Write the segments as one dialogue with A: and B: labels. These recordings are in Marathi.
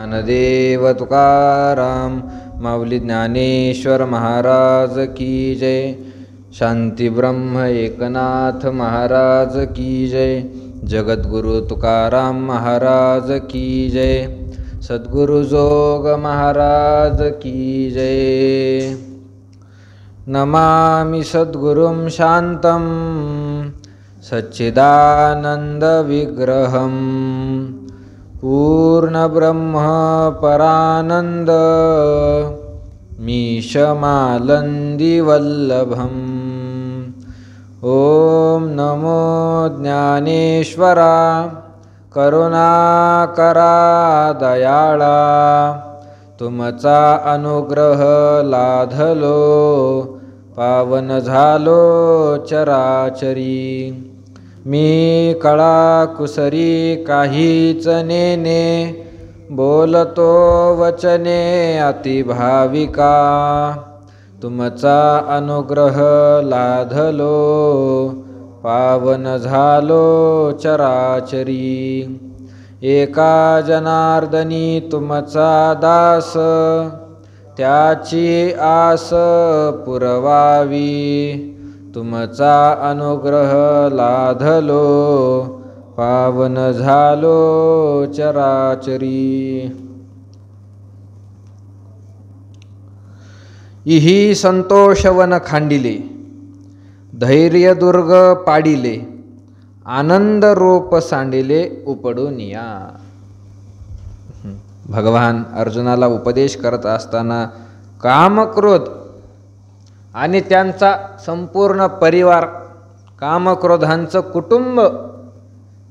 A: ज्ञानदेव तुकाराम माऊली ज्ञानेश्वर महाराज की जय. शांती ब्रह्म एकनाथ महाराज की जय. जगद्गुरु तुकाराम महाराज की जय. सद्गुरु जोग महाराज की जय. नमामि सद्गुरुं शांतं सच्चिदानंद विग्रहं पूर्णब्रह्म परानंद मीशमालंदिवल्लभम्. ॐ नमो ज्ञानेश्वरा करुणाकरा दयाळा. तुमचा अनुग्रह लाधलो पावन झालो चराचरी. मी कळा कुसरी काहीच नेने बोलतो वचने अतिभाविका. तुमचा अनुग्रह लाधलो पावन झालो चराचरी. एका जनार्दनी तुमचा दास त्याची आस पुरवावी. तुमचा अनुग्रह लाधलो पावन झालो चराचरी. इही संतोषवन खांडिले धैर्यदुर्ग पाडिले. आनंद रोप सांडिले उपडूनिया. भगवान अर्जुनाला उपदेश करत असताना कामक्रोध आणि त्यांचा संपूर्ण परिवार, कामक्रोधांचं कुटुंब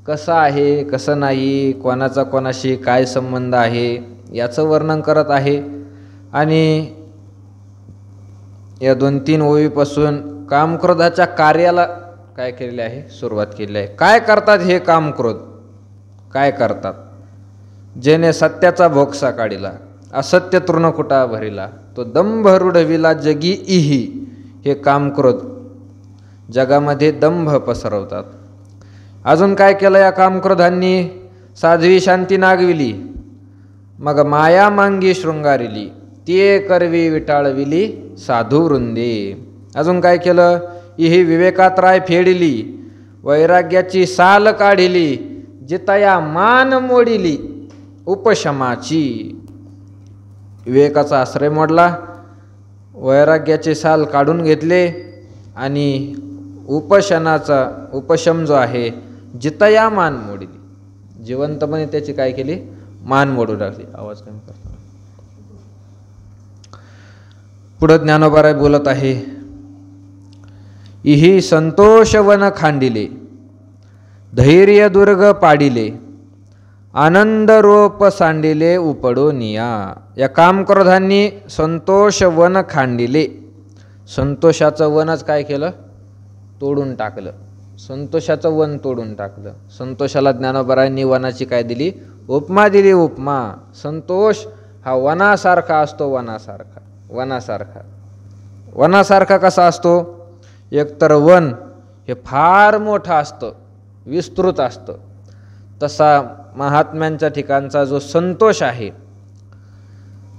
A: कसं आहे कसं नाही, कोणाचा कोणाशी काय संबंध आहे याचं वर्णन करत आहे. आणि या 2-3 ओळीपासून कामक्रोधाच्या कार्याला काय केलेले आहे, सुरुवात केली आहे. काय करतात हे कामक्रोध, काय करतात? जेने सत्याचा भोगसा काढिला असत्य तृणकुटा भरिला. तो दंभ रुढविला जगी इही. हे कामक्रोध जगामध्ये दंभ पसरवतात. अजून काय केलं या कामक्रोधांनी? साध्वी शांती नागविली, मग माया मांगी शृंगारिली. ते करवी विटाळविली साधू वृंदे. अजून काय केलं? इही विवेकात राय फेडिली, वैराग्याची साल काढिली. जितया मान मोडिली उपशमाची. विवेकाचा आश्रय मोडला, वैराग्याचे साल काढून घेतले आणि उपशम जो आहे जितया मान मोडली. जिवंतपणे त्याची काय केली? मान मोडू लागली. आवाज कमी करतो. पुढे ज्ञानोबाराय बोलत आहे, इही संतोषवन खांडिले धैर्यदुर्ग पाडिले. आनंद रोप सांडिले उपडूनिया. या कामक्रोधांनी संतोष वन खांडिले. संतोषाचं वनच काय केलं? तोडून टाकलं. संतोषाचं वन तोडून टाकलं. संतोषाला ज्ञानोबारायांनी वनाची काय दिली? उपमा दिली. उपमा. संतोष हा वनासारखा असतो. वनासारखा कसा असतो? एकतर वन हे फार मोठं असतं, विस्तृत असतं. तसा महात्म्यांच्या ठिकाणचा जो संतोष आहे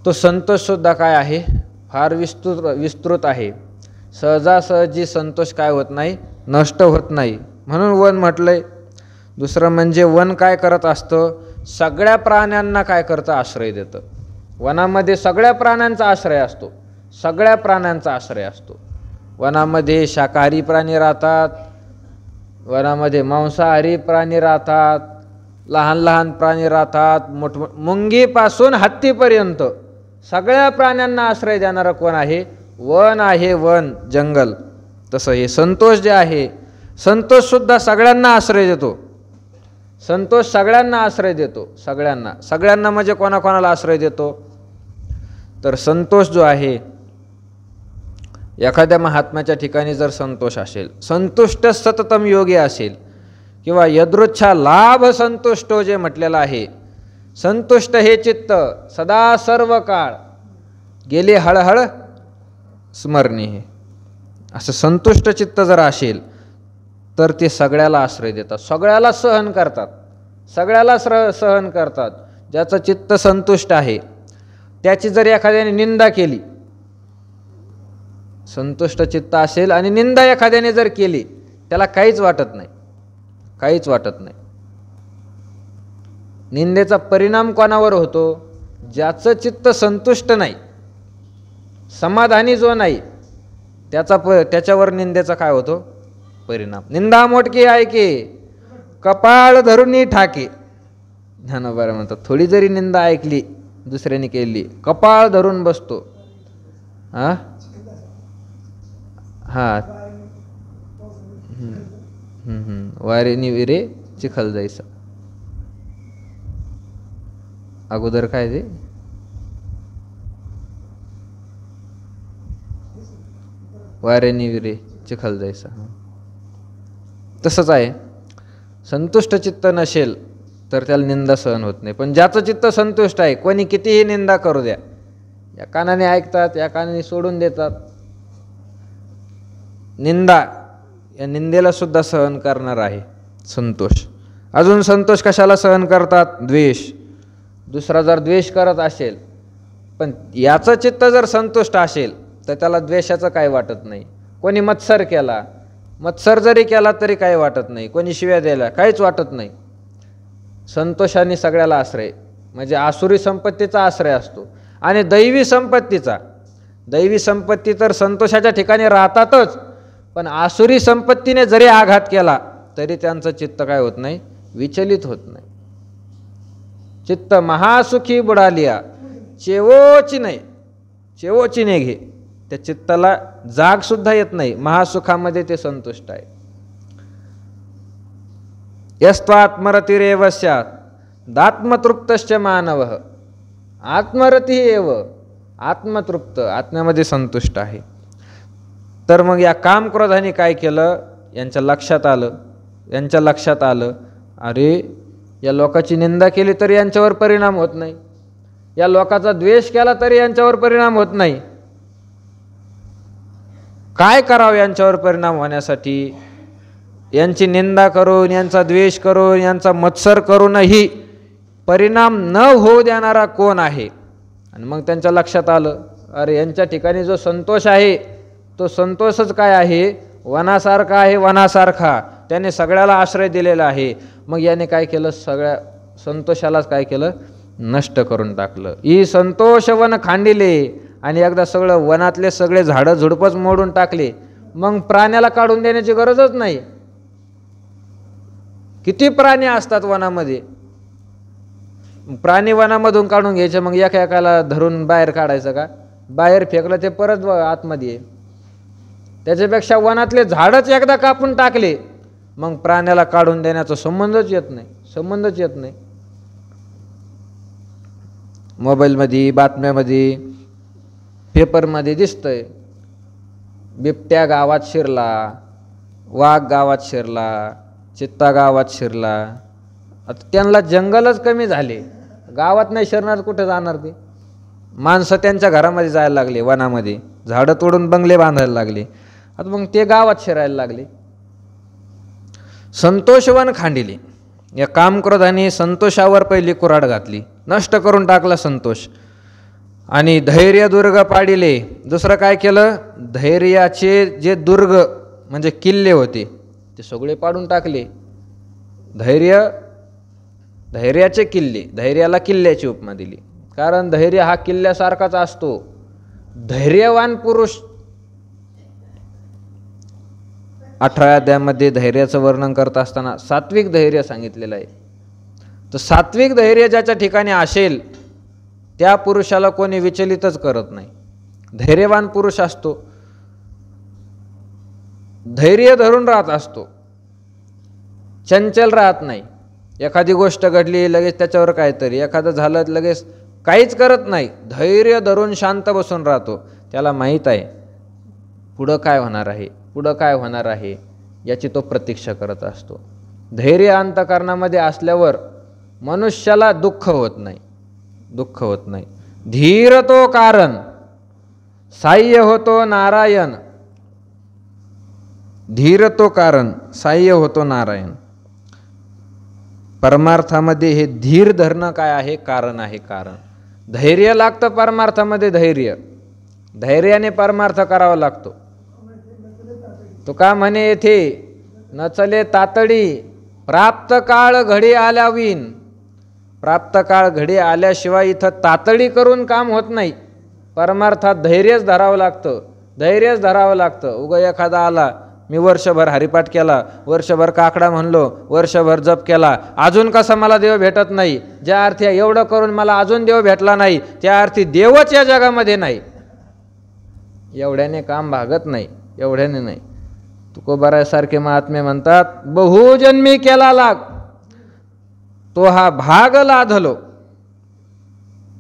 A: तो संतोषसुद्धा काय आहे? फार विस्तृत आहे. सहजासहजी संतोष काय होत नाही? नष्ट होत नाही. म्हणून वन म्हटलंय. दुसरं म्हणजे वन काय करत असतं? सगळ्या प्राण्यांना काय करतं? आश्रय देतं. वनामध्ये सगळ्या प्राण्यांचा आश्रय असतो. सगळ्या प्राण्यांचा आश्रय असतो. वनामध्ये शाकाहारी प्राणी राहतात, वनामध्ये मांसाहारी प्राणी राहतात, लहान लहान प्राणी राहतात, मुंगीपासून हत्तीपर्यंत सगळ्या प्राण्यांना आश्रय देणारं कोण आहे? वन आहे. वन, जंगल. तसं हे संतोष जे आहे, संतोषसुद्धा सगळ्यांना आश्रय देतो. संतोष सगळ्यांना आश्रय देतो. सगळ्यांना म्हणजे कोणाकोणाला आश्रय देतो? तर संतोष जो आहे, एखाद्या महात्म्याच्या ठिकाणी जर संतोष असेल, संतुष्ट सततम योगी असेल, किंवा यदृच्छा लाभ संतुष्टो जे म्हटलेलं आहे, संतुष्ट हे चित्त सदा सर्व काळ गेले हळहळ स्मरणे. असं संतुष्ट चित्त जर असेल तर ते सगळ्याला आश्रय देतात, सगळ्याला सहन करतात, सहन करतात. ज्याचं चित्त संतुष्ट आहे, त्याची जर एखाद्याने निंदा केली, संतुष्ट चित्त असेल आणि निंदा एखाद्याने जर केली, त्याला काहीच वाटत नाही, काहीच वाटत नाही. निंदेचा परिणाम कोणावर होतो? ज्याचं चित्त संतुष्ट नाही, समाधानी जो नाही, त्याच्यावर निंदेचा काय होतो परिणाम? निंदा मोटकी आहे की कपाळ धरून ठाके. ज्ञानोबा म्हणतात, थोडी जरी निंदा ऐकली दुसऱ्याने केली, कपाळ धरून बसतो. हा हा वारे निविरे चिखल जायचा. अगोदर काय ते वारे निविरे चिखल जायचा. तसंच आहे, संतुष्ट चित्त नसेल तर त्याला निंदा सहन होत नाही. पण ज्याचं चित्त संतुष्ट आहे, कोणी कितीही निंदा करू द्या, या कानाने ऐकतात, या कानाने सोडून देतात. निंदा, या निंदेला सुद्धा सहन करणार आहे संतोष. अजून संतोष कशाला सहन करतात? द्वेष. दुसरा जर द्वेष करत असेल, पण याचं चित्त जर संतुष्ट असेल तर त्याला द्वेषाचं काय वाटत नाही. कोणी मत्सर केला, मत्सर जरी केला तरी काही वाटत नाही. कोणी शिव्या द्यायला काहीच वाटत नाही. संतोषाने सगळ्याला आश्रय, म्हणजे आसुरी संपत्तीचा आश्रय असतो. आणि दैवी संपत्तीचा, दैवी संपत्ती तर संतोषाच्या ठिकाणी राहतातच, पण आसुरी संपत्तीने जरी आघात केला तरी त्यांचं चित्त काय होत नाही? विचलित होत नाही. चित्त महासुखी बुडालिया चेवोची नाही, चेवोची नाही घे. त्या चित्ताला जाग सुद्धा येत नाही, महासुखामध्ये ते संतुष्ट आहे. यस्त्वात्मरतिरेव स्यात् दात्मतृप्तश्च मानवः. आत्मरती एव, आत्मतृप्त, आत्म्यामध्ये संतुष्ट आहे. तर मग या काम क्रोधाने काय केलं? यांच्या लक्षात आलं, अरे या लोकाची निंदा केली तरी यांच्यावर परिणाम होत नाही, या लोकाचा द्वेष केला तरी यांच्यावर परिणाम होत नाही. काय करावं यांच्यावर परिणाम होण्यासाठी? यांची निंदा करून, यांचा द्वेष करून, यांचा मत्सर करूनही परिणाम न होऊ देणारा कोण आहे? आणि मग त्यांच्या लक्षात आलं, अरे यांच्या ठिकाणी जो संतोष आहे तो संतोषच काय आहे? वनासारखा आहे, वनासारखा. त्याने सगळ्याला आश्रय दिलेला आहे. मग याने काय केलं? सगळ्या संतोषालाच काय केलं? नष्ट करून टाकलं. ही संतोष वन खांडिले, आणि एकदा सगळं वनातले सगळे झाडं झुडपच मोडून टाकले. मग प्राण्याला काढून देण्याची गरजच नाही. किती प्राणी असतात वनामध्ये, प्राणी वनामधून काढून घ्यायचे, मग एकाला धरून बाहेर काढायचं का? बाहेर फेकलं ते परत आतमध्ये. त्याच्यापेक्षा वनातले झाडच एकदा कापून टाकले, मग प्राण्याला काढून देण्याचा संबंधच येत नाही. मोबाईलमध्ये, बातम्यामध्ये, पेपरमध्ये दिसतंय, बिबट्या गावात शिरला, वाघ गावात शिरला, चित्ता गावात शिरला. आता त्यांना जंगलच कमी झाले, गावात नाही शिरणार, कुठे जाणार ते? माणसं त्यांच्या घरामध्ये जायला लागले, वनामध्ये झाडं तोडून बंगले बांधायला लागले. आता मग ते गावात शिरायला लागले. संतोषवन खांडिली. या कामक्रोधाने संतोषावर पहिली कुऱ्हाड घातली, नष्ट करून टाकला संतोष. आणि धैर्य दुर्ग पाडिले. दुसरं काय केलं? धैर्याचे जे दुर्ग म्हणजे किल्ले होते ते सगळे पाडून टाकले. धैर्याचे किल्ले, धैर्याला किल्ल्याची उपमा दिली. कारण धैर्य हा किल्ल्यासारखाच असतो. धैर्यवान पुरुष, 18व्या अध्यायामध्ये धैर्याचं वर्णन करत असताना सात्विक धैर्य सांगितलेलं आहे. तर सात्विक धैर्य ज्याच्या ठिकाणी असेल त्या पुरुषाला कोणी विचलितच करत नाही. धैर्यवान पुरुष असतो, धैर्य धरून राहत असतो, चंचल राहत नाही. एखादी गोष्ट घडली लगेच त्याच्यावर काहीतरी, एखादं झालं लगेच काहीच करत नाही, धैर्य धरून शांत बसून राहतो. त्याला माहीत आहे पुढं काय होणार आहे, याची तो प्रतीक्षा करत असतो. धैर्य अंतःकरणामध्ये असल्यावर मनुष्याला दुःख होत नाही. धीर तो कारण साह्य होतो नारायण. धीर तो कारण साह्य होतो नारायण. परमार्थामध्ये हे धीर धरणं काय आहे? कारण आहे. कारण धैर्य लागतं परमार्थामध्ये. धैर्याने परमार्थ करावा लागतो. तो का म्हणे येथे नचले तातडी प्राप्त काळ घडी आल्यावीन. प्राप्त काळ घडी आल्याशिवाय इथं तातडी करून काम होत नाही. परमार्थात धैर्यच धरावं लागतं. धैर्यच धरावं लागतं. उगा एखादा आला, मी वर्षभर हरिपाठ केला, वर्षभर काकडा म्हणलो, वर्षभर जप केला, अजून कसा मला देव भेटत नाही, ज्या अर्थी एवढं करून मला अजून देव भेटला नाही, त्या अर्थी देवच या जगामध्ये नाही. एवढ्याने काम भागत नाही. एवढ्याने नाही. तुकोबारासारखे महात्मे म्हणतात, बहुजन्मी केला लाग तो हा भाग लाधलो.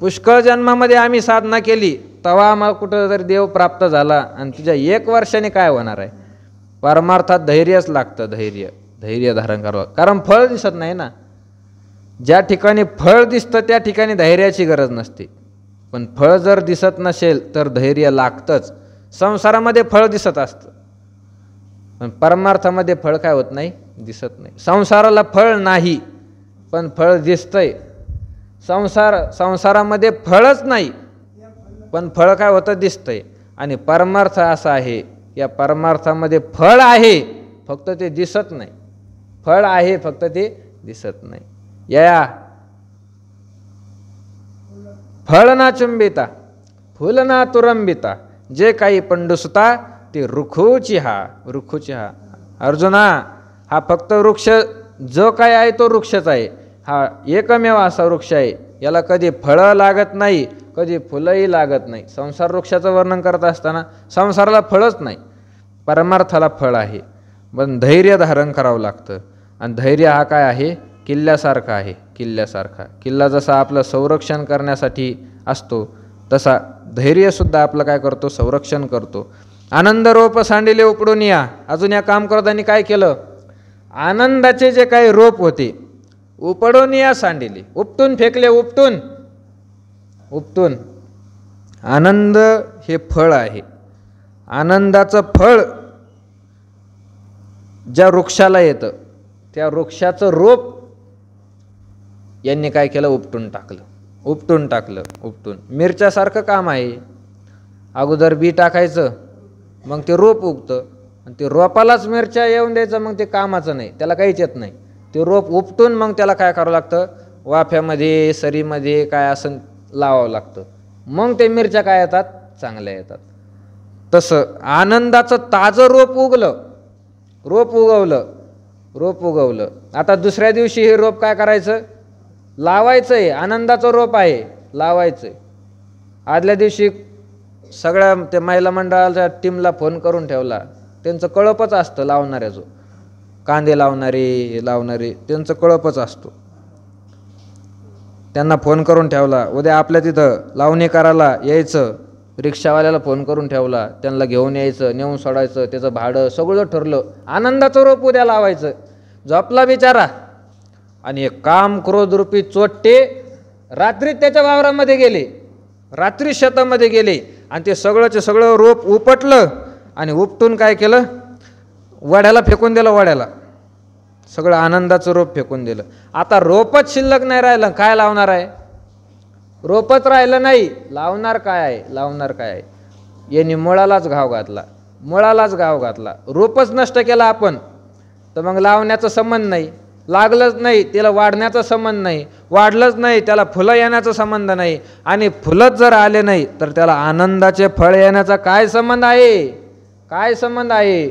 A: पुष्कळ जन्मामध्ये आम्ही साधना केली, तेव्हा आम्हाला कुठं तरी देव प्राप्त झाला, आणि तुझ्या 1 वर्षाने काय होणार आहे? परमार्थात धैर्यच लागतं. धैर्य धारण करावं. कारण फळ दिसत नाही ना. ज्या ठिकाणी फळ दिसतं त्या ठिकाणी धैर्याची गरज नसते. पण फळ जर दिसत नसेल तर धैर्य लागतंच. संसारामध्ये फळ दिसत असतं, पण परमार्थामध्ये फळ काय होत नाही? दिसत नाही. संसाराला फळ नाही, पण फळ दिसतंय. संसारामध्ये फळच नाही, पण फळ काय होतं? दिसतंय. आणि परमार्थ असा आहे, या परमार्थामध्ये फळ आहे, फक्त ते दिसत नाही. फळ आहे, फक्त ते दिसत नाही. या फळ ना चुंबिता फुल ना तुरंबिता, जे काही पंडुसुता ते रुखुची हा. अर्जुना, हा फक्त वृक्ष जो काय आहे तो वृक्षच आहे. हा एकमेव असा वृक्ष आहे, याला कधी फळं लागत नाही, कधी फुलंही लागत नाही. संसार वृक्षाचं वर्णन करत असताना संसाराला फळच नाही, परमार्थाला फळ आहे. पण धैर्य धारण करावं लागतं. आणि धैर्य हा काय आहे? किल्ल्यासारखा आहे. किल्ला जसा आपलं संरक्षण करण्यासाठी असतो, तसा धैर्यसुद्धा आपलं काय करतो? संरक्षण करतो. आनंद रोप सांडिले उपडून या. अजून या कामक्रोधांनी काय केलं? आनंदाचे जे काही रोप होते उपडून या सांडिले, उपटून फेकले. उपटून. आनंद हे फळ आहे. आनंदाचं फळ ज्या वृक्षाला येतं त्या वृक्षाचं रोप यांनी काय केलं? उपटून टाकलं. मिरच्यासारखं काम आहे. अगोदर बी टाकायचं, मग ते रोप उगतं, आणि ते रोपालाच मिरच्या येऊन द्यायचं, मग ते कामाचं नाही, त्याला काहीच येत नाही. ते रोप उपटून मग त्याला काय करावं लागतं? वाफ्यामध्ये, सरीमध्ये काय असं लावावं लागतं, मग ते मिरच्या काय येतात? चांगल्या येतात. तसं आनंदाचं ताजं रोप उगवलं. आता दुसऱ्या दिवशी हे रोप काय करायचं? लावायचंय. आनंदाचं रोप आहे, लावायचंय. आदल्या दिवशी सगळ्या त्या महिला मंडळाच्या टीमला फोन करून ठेवला. त्यांचं कळपच असतं लावणाऱ्याचं. कांदे लावणारे त्यांचं कळपच असतो. त्यांना फोन करून ठेवला, उद्या आपल्या तिथं लावणी करायला यायचं. रिक्षावाल्याला फोन करून ठेवला, त्यांना घेऊन यायचं, नेऊन सोडायचं, त्याचं भाडं सगळं ठरलं. आनंदाचं रोप उद्या लावायचं. झोपला बिचारा, आणि एक काम क्रोधरूपी चोट्टे रात्री त्याच्या वावरामध्ये गेले, रात्री शेतामध्ये गेले, आणि ते सगळंचे सगळं रोप उपटलं, आणि उपटून काय केलं? वड्याला फेकून दिलं. वड्याला सगळं आनंदाचं रोप फेकून दिलं. आता रोपच शिल्लक नाही राहिलं, काय लावणार आहे? रोपच राहिलं नाही, लावणार काय आहे? यांनी मुळालाच घाव घातला. रोपच नष्ट केला आपण, तर मग लावण्याचा संबंध नाही. लागलंच नाही, त्याला वाढण्याचा संबंध नाही. वाढलंच नाही, त्याला फुलं येण्याचा संबंध नाही. आणि फुलंच जर आले नाही तर त्याला आनंदाचे फळ येण्याचा काय संबंध आहे?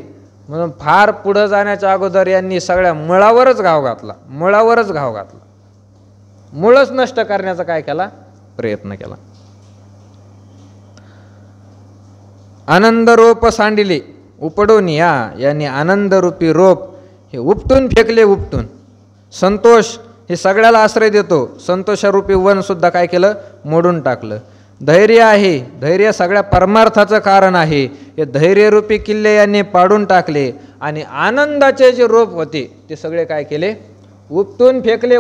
A: म्हणून फार पुढं जाण्याच्या अगोदर यांनी सगळ्या मुळावरच घाव घातला. मुळच नष्ट करण्याचा काय केला? प्रयत्न केला. आनंद रोप सांडिले उपडून या. यांनी आनंदरूपी रोप हे उपटून फेकले. संतोष हे सगळ्याला आश्रय देतो, संतोषारूपी वन सुद्धा काय केलं? मोडून टाकलं. धैर्य आहे, धैर्य सगळ्या परमार्थाचं कारण आहे. हे धैर्यरूपी किल्ले यांनी पाडून टाकले, आणि आनंदाचे जे रोप होते ते सगळे काय केले? उपटून फेकले.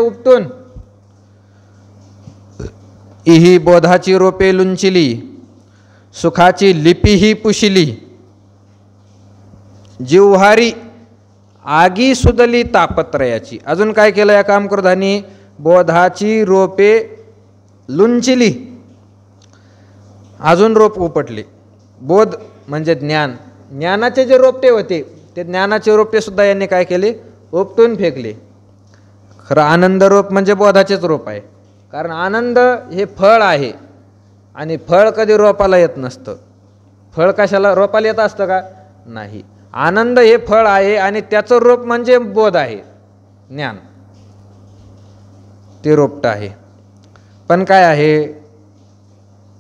A: इही बोधाची रोपे लुंचिली, सुखाची लिपीही पुशिली. जिव्हारी आगी सुदली तापत्रयाची. अजून काय केलं या कामक्रोधाने? बोधाची रोपे लुंचिली, अजून रोप उपटले. बोध म्हणजे ज्ञान, ज्ञानाचे जे रोपटे होते ते ज्ञानाचे रोपटे सुद्धा यांनी काय केले? उपटून फेकले. खरं आनंद रोप म्हणजे बोधाचेच रोप आहे, कारण आनंद हे फळ आहे आणि फळ कधी रोपाला येत नसतं. फळ कशाला रोपाला येत असतं का? नाही. आनंद हे फळ आहे आणि त्याचं रोप म्हणजे बोध आहे, ज्ञान, ते रोपटं आहे. पण काय आहे?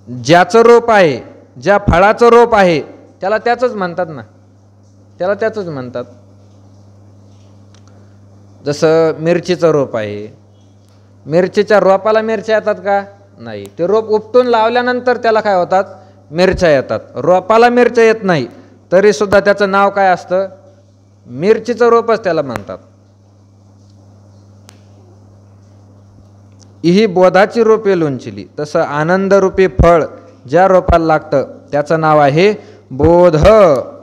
A: ज्याचं रोप आहे, ज्या फळाचं रोप आहे त्याला त्याचंच म्हणतात ना, त्याला त्याचंच म्हणतात. जसं मिरचीचं रोप आहे, मिरचीच्या रोपाला मिरच्या येतात का? नाही. ते रोप उपटून लावल्यानंतर त्याला काय होतात? मिरच्या येतात. रोपाला मिरच्या येत नाही तरी सुद्धा त्याचं नाव काय असतं? मिरचीचं रोपच त्याला म्हणतात. ही बोधाची रोपे लोंचिली. तसं आनंदरूपी फळ ज्या रोपाला लागतं त्याचं नाव आहे बोध.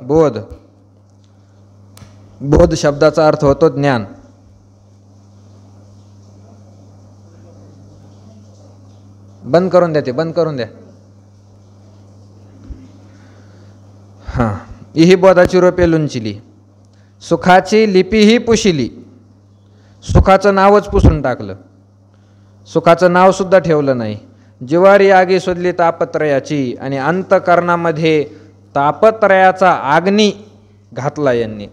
A: बोध, बोध शब्दाचा अर्थ होतो ज्ञान. बंद करून द्या, ते बंद करून द्या. हां. ही बोधाची रोपे लुंचिली, सुखाची लिपीही पुशिली. सुखाचं नावच पुसून टाकलं, सुखाचं नाव सुद्धा ठेवलं नाही. जिवारी आगी सुदली तापत्रयाची, आणि अंतकरणामध्ये तापत्रयाचा अग्नी घातला यांनी.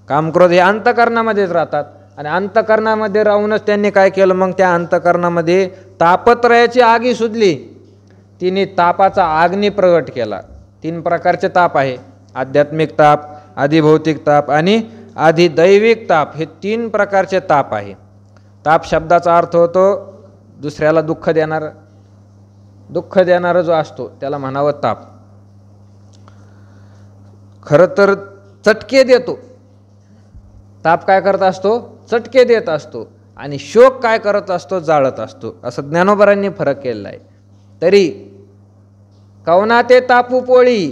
A: कामक्रोध हे अंतकरणामध्येच राहतात आणि अंतकरणामध्ये राहूनच त्यांनी काय केलं? मग त्या अंतकरणामध्ये तापत्रयाची आगी सुदली, तिने तापाचा अग्नी प्रगट केला. 3 प्रकारचे ताप आहे: आध्यात्मिक ताप, आधिभौतिक ताप आणि आधिदैविक ताप. हे 3 प्रकारचे ताप आहे. ताप शब्दाचा अर्थ होतो दुसऱ्याला दुःख देणारा, दुःख देणारा जो असतो त्याला म्हणावं ताप. खरं तर चटके देतो ताप. काय करत असतो? चटके देत असतो. आणि शोक काय करत असतो? जाळत असतो. असं ज्ञानोबरांनी फरक केलेला आहे. तरी कवना ते तापू पोळी,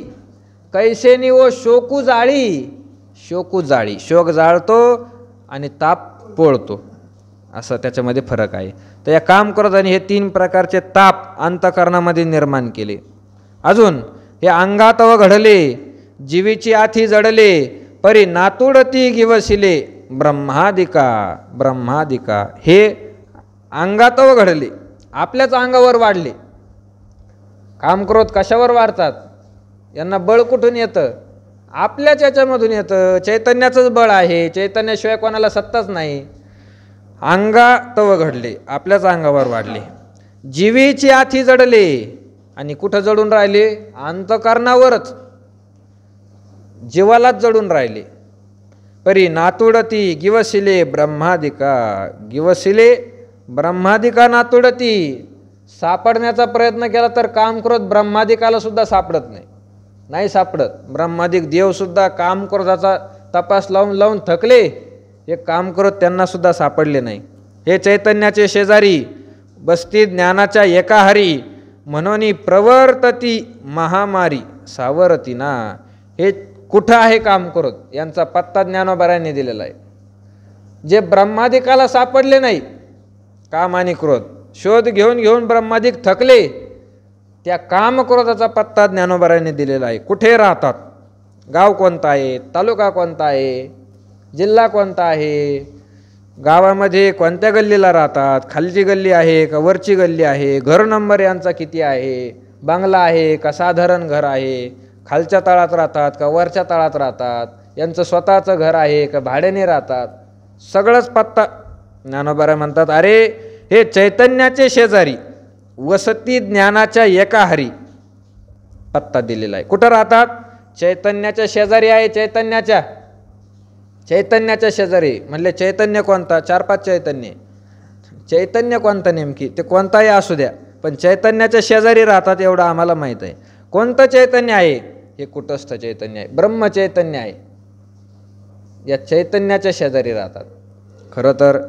A: कैसेनी ओ शोकू जाळी. शोकू जाळी, शोक जाळतो आणि ताप पोळतो, असं त्याच्यामध्ये फरक आहे. तर या कामक्रोधाने हे 3 प्रकारचे ताप अंतकरणामध्ये निर्माण केले. अजून हे अंगात व घडले, जीवीची आथी जडले, परी नातुडती गिवसिले ब्रह्मादिका. ब्रह्मादिका हे अंगात व घडले, आपल्याच अंगावर वाढले. कामक्रोध कशावर वाढतात? यांना बळ कुठून येतं? आपल्याच याच्यामधून येतं. चैतन्याचंच बळ आहे, चैतन्याशिवाय कोणाला सत्ताच नाही. अंगात व घडले, आपल्याच अंगावर वाढले. जीवीची आथी जडले, आणि कुठं जडून राहिले? अंतकरणावरच, जीवालाच जडून राहिले. परी नातुडती गिवसिले ब्रह्मादिका. गिवसिले ब्रह्मादिका नातुडती. सापडण्याचा प्रयत्न केला तर कामक्रोध ब्रह्मादिकाला सुद्धा सापडत नाही, नाही सापडत. ब्रह्मादिक देवसुद्धा कामक्रोधाचा तपास लावून लावून थकले, हे कामक्रोध त्यांना सुद्धा सापडले नाही. हे चैतन्याचे शेजारी बसती ज्ञानाच्या एकाहारी, म्हणून प्रवर्तती महामारी सावरती ना. हे कुठं आहे कामक्रोध? यांचा पत्ता ज्ञानोबरांनी दिलेला आहे. जे ब्रह्मादिकाला सापडले नाही, काम आणि क्रोध शोध घेऊन घेऊन ब्रह्मादिक थकले, त्या कामक्रोधाचा पत्ता ज्ञानोबरांनी दिलेला आहे. कुठे राहतात? गाव कोणता आहे? तालुका कोणता आहे? जिल्हा कोणता आहे? गावामध्ये कोणत्या गल्लीला राहतात? खालची गल्ली आहे का वरची गल्ली आहे? घर नंबर यांचा किती आहे? बंगला आहे का साधारण घर आहे? खालच्या तळात राहतात का वरच्या तळात राहतात? यांचं स्वतःचं घर आहे का भाड्याने राहतात? सगळंच पत्ता ज्ञानोबा म्हणतात, अरे हे चैतन्याचे शेजारी वसती ज्ञानाच्या एकाहारी पत्ता दिलेला आहे. कुठं राहतात? चैतन्याच्या शेजारी आहे. चैतन्याच्या शेजारी म्हणले चैतन्य कोणता? 4-5 चैतन्य. चैतन्य कोणतं नेमकी? ते कोणताही असू द्या, पण चैतन्याच्या शेजारी राहतात एवढं आम्हाला माहीत आहे. कोणतं चैतन्य आहे? हे कुटस्थ चैतन्य आहे, ब्रह्मचैतन्य आहे. या चैतन्याच्या शेजारी राहतात. खरं तर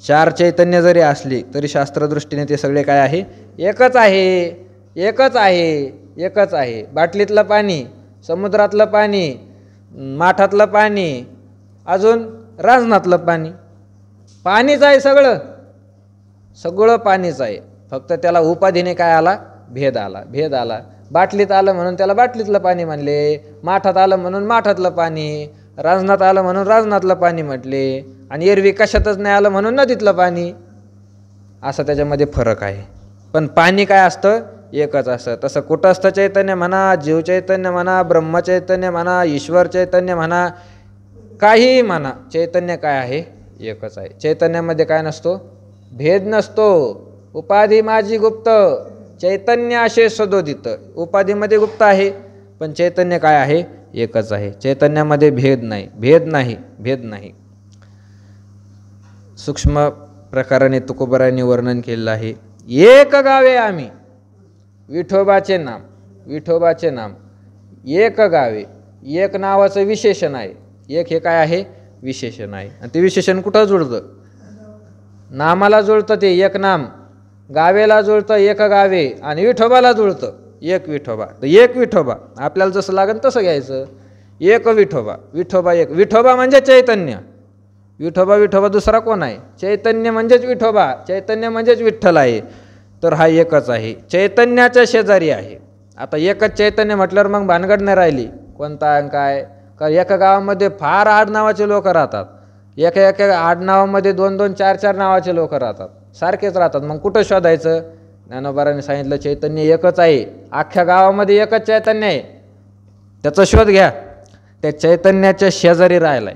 A: 4 चैतन्य जरी असली तरी शास्त्रदृष्टीने ते सगळे काय आहे? एकच आहे, एकच आहे, एकच आहे. बाटलीतलं पाणी, समुद्रातलं पाणी, माठातलं पाणी, अजून रांजणातलं पाणी. पाणीच आहे सगळं, सगळं पाणीच आहे. फक्त त्याला उपाधीने काय आला? भेद आला. भेद आला. बाटलीत आलं म्हणून त्याला बाटलीतलं पाणी म्हणले, माठात आलं म्हणून माठातलं पाणी, रांजणात आलं म्हणून रांजणातलं पाणी म्हटले, आणि एरवी कशातच नाही आलं म्हणून नदीतलं पाणी. असं त्याच्यामध्ये फरक आहे. पण पाणी काय असतं? एकच असतं. तसं कुटस्थ चैतन्य म्हणा, जीवचैतन्य म्हणा, ब्रह्मचैतन्य म्हणा, ईश्वर चैतन्य म्हणा, काहीही म्हणा, चैतन्य काय आहे? एकच आहे. चैतन्यामध्ये काय नसतो? भेद नसतो. उपाधी माझी गुप्त, चैतन्य असे सदोदित. उपाधीमध्ये गुप्त आहे, पण चैतन्य काय आहे? एकच आहे. चैतन्यामध्ये भेद नाही, भेद नाही, भेद नाही. सूक्ष्म प्रकाराने तुकोबरायांनी वर्णन केलेलं आहे. एक गावे आम्ही, विठोबाचे नाम, विठोबाचे नाम, एक गावे. एक नावाचं विशेषण आहे. एक हे काय आहे? विशेषण आहे. आणि ते विशेषण कुठं जुळतं? नामाला जुळतं. ते एक नाम गावेला जुळतं, एक गावे, आणि विठोबाला जुळतं, एक विठोबा. तर एक विठोबा आपल्याला जसं लागेल तसं घ्यायचं. एक विठोबा, विठोबा एक. विठोबा म्हणजे चैतन्य. विठोबा विठोबा दुसरा कोण आहे? चैतन्य म्हणजेच विठोबा, चैतन्य म्हणजेच विठ्ठल आहे. तर हा एकच आहे, चैतन्याच्या शेजारी आहे. आता एकच चैतन्य म्हटल्यावर मग भानगड नाही राहिली कोणता काय. कारण एका गावामध्ये फार आडनावाचे लोक राहतात, एका एका आडनावामध्ये 2-2, 4-4 नावाचे लोक राहतात, सारखेच राहतात. मग कुठं शोधायचं? ज्ञानोबारांनी सांगितलं चैतन्य एकच आहे, अख्ख्या गावामध्ये एकच चैतन्य आहे, त्याचा शोध घ्या. त्या चैतन्याच्या शेजारी राहिलाय.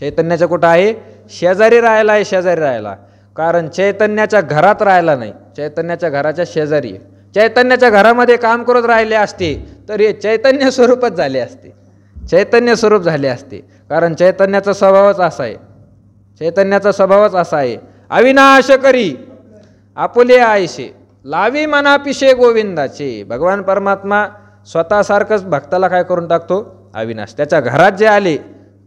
A: चैतन्याच्या कुठं आहे? शेजारी राहायला आहे, शेजारी राहायला. कारण चैतन्याच्या घरात राहायला नाही, चैतन्याच्या घराच्या शेजारी आहे. चैतन्याच्या घरामध्ये काम करत राहिले असते तर हे चैतन्य स्वरूपच झाले असते, चैतन्य स्वरूप झाले असते. कारण चैतन्याचा स्वभावच असा आहे, चैतन्याचा स्वभावच असा आहे. अविनाश करी आपुले आयशे, लावी मनापिशे गोविंदाचे. भगवान परमात्मा स्वतःसारखंच भक्ताला काय करून टाकतो? अविनाश. त्याच्या घरात जे आले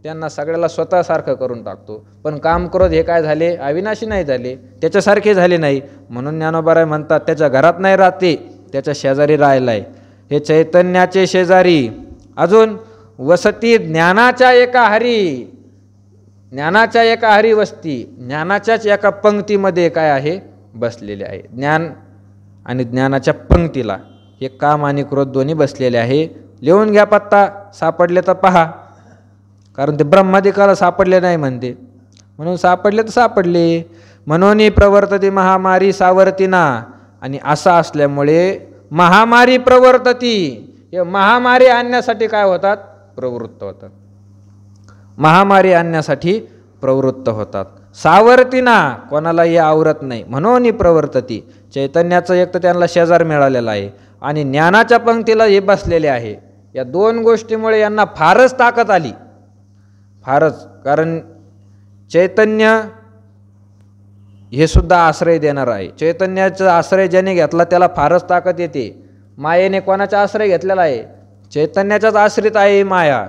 A: त्यांना सगळ्याला स्वतःसारखं करून टाकतो. पण काम क्रोध हे काय झाले? अविनाशी नाही झाले, त्याच्यासारखे झाले नाही. म्हणून ज्ञानोबाराय म्हणतात त्याच्या घरात नाही राहते, त्याच्या शेजारी राहिलाय. हे चैतन्याचे शेजारी. अजून वसती ज्ञानाच्या एका हरी, ज्ञानाच्या एका हरी वस्ती, ज्ञानाच्याच एका पंक्तीमध्ये काय आहे? बसलेले आहे. ज्ञान आणि ज्ञानाच्या पंक्तीला हे काम आणि क्रोध दोन्ही बसलेले आहे. लिहून घ्या पत्ता, सापडले तर पहा. कारण ते ब्रह्मादिकाला सापडले नाही म्हणते, म्हणून सापडले तर सापडले. म्हणून प्रवर्तती महामारी सावर्तीना. आणि असं असल्यामुळे महामारी प्रवर्तती, हे महामारी आणण्यासाठी काय होतात? प्रवृत्त होतात. महामारी आणण्यासाठी प्रवृत्त होतात. सावर्तीना, कोणालाही आवरत नाही. म्हणून प्रवर्तती. चैतन्याचं एक तर त्यांना शेजार मिळालेला आहे, आणि ज्ञानाच्या पंक्तीला हे बसलेले आहे. या दोन गोष्टीमुळे यांना फारच ताकद आली, फारच. कारण चैतन्य हे सुद्धा आश्रय देणार आहे. चैतन्याचा आश्रय ज्याने घेतला त्याला फारच ताकद येते. मायेने कोणाचा आश्रय घेतलेला आहे? चैतन्याचाच आश्रित आहे माया,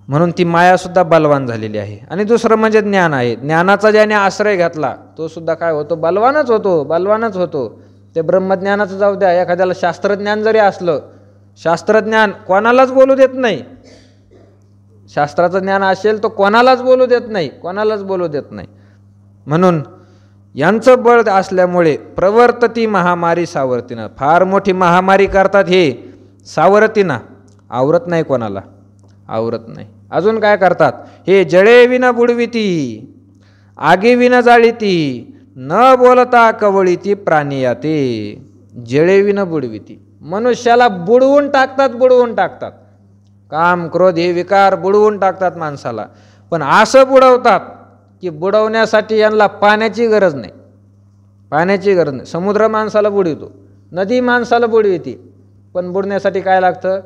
A: म्हणून ती मायासुद्धा बलवान झालेली आहे. आणि दुसरं म्हणजे ज्ञान आहे. ज्ञानाचा ज्याने आश्रय घेतला तो सुद्धा काय होतो? बलवानच होतो, बलवानच होतो. ते ब्रह्मज्ञानाचं जाऊ द्या, एखाद्याला शास्त्रज्ञान जरी असलं, शास्त्रज्ञान कोणालाच बोलू देत नाही. शास्त्राचं ज्ञान असेल तो कोणालाच बोलू देत नाही, कोणालाच बोलू देत नाही. म्हणून यांचं बळ असल्यामुळे प्रवर्तती महामारी सावर्तीनं. फार मोठी महामारी करतात हे सावर्तीना. आवरत नाही कोणाला, आवरत नाही. अजून काय करतात? हे जळे विन बुडविती, आगी विन जाळीती, न बोलता कवळीती प्राणियाते. जळे विन बुडविती, मनुष्याला बुडवून टाकतात, बुडवून टाकतात. काम क्रोध हे विकार बुडवून टाकतात माणसाला. पण असं बुडवतात की बुडवण्यासाठी यांना पाण्याची गरज नाही, पाण्याची गरज नाही. समुद्र माणसाला बुडवितो, नदी माणसाला बुडविते, पण बुडण्यासाठी काय लागतं?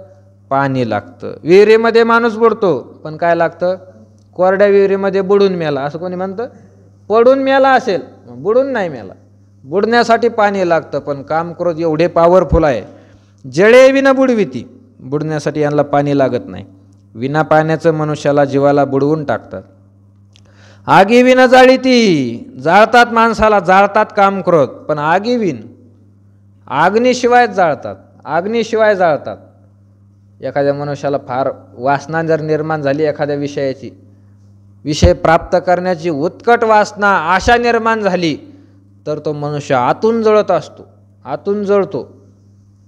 A: पाणी लागतं. विहिरीमध्ये माणूस बुडतो, पण काय लागतं? कोरड्या विहिरीमध्ये बुडून मेला असं कोणी म्हणतं? पडून मेला असेल, बुडून नाही मेला. बुडण्यासाठी पाणी लागतं. पण काम क्रोध एवढे पॉवरफुल आहे. जळे विना बुडविती, बुडण्यासाठी यांना पाणी लागत नाही. विना पाण्याचं मनुष्याला जीवाला बुडवून टाकतात. आगी विना जाळीती, जाळतात माणसाला, जाळतात काम क्रोध. पण आगी विन, अग्नीशिवाय जाळतात, अग्नीशिवाय जाळतात. एखाद्या मनुष्याला फार वासना जर निर्माण झाली एखाद्या विषयाची, विषय प्राप्त करण्याची उत्कट वासना, आशा निर्माण झाली तर तो मनुष्य आतून जळत असतो, आतून जळतो.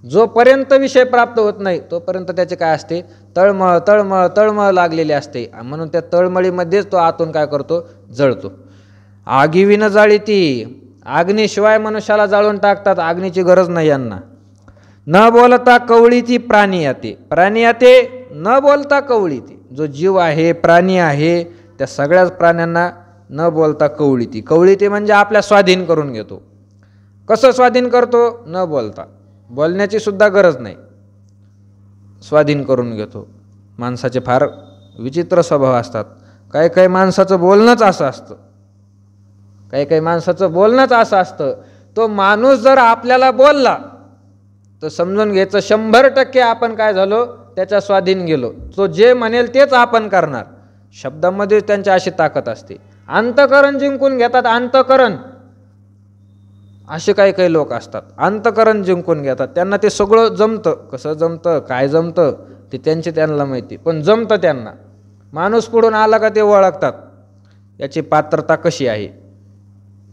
A: जोपर्यंत विषय प्राप्त होत नाही तोपर्यंत त्याचे काय असते, तळमळ तळमळ तळमळ लागलेली असते. म्हणून त्या तळमळीमध्येच तो आतून काय करतो, जळतो. आगीविन जाळीती, अग्नीशिवाय मनुष्याला जाळून टाकतात, अग्नीची गरज नाही यांना. न बोलता कवळीती प्राणियाते, प्राणियाते न बोलता कवळीती, जो जीव आहे प्राणी आहे त्या सगळ्याच प्राण्यांना न बोलता कवळीती. कवळीती म्हणजे आपल्या स्वाधीन करून घेतो. कसं स्वाधीन करतो, न बोलता, बोलण्याची सुद्धा गरज नाही, स्वाधीन करून घेतो. माणसाचे फार विचित्र स्वभाव असतात. काही काही माणसाचं बोलणंच असं असतं, काही काही माणसाचं बोलणंच असं असतं. तो माणूस जर आपल्याला बोलला तर समजून घ्यायचं 100% आपण काय झालो, त्याच्या स्वाधीन गेलो. तो जे म्हणेल तेच आपण करणार. शब्दामध्ये त्यांच्या अशी ताकद असते. अंतःकरण जिंकून घेतात, अंतःकरण. असे काही काही लोक असतात, अंतःकरण जिंकून घेतात. त्यांना ते सगळं जमतं. कसं जमतं, काय जमतं ते त्यांना माहिती, पण जमतं त्यांना. माणूस पुढून आला का ते ओळखतात याची पात्रता कशी आहे,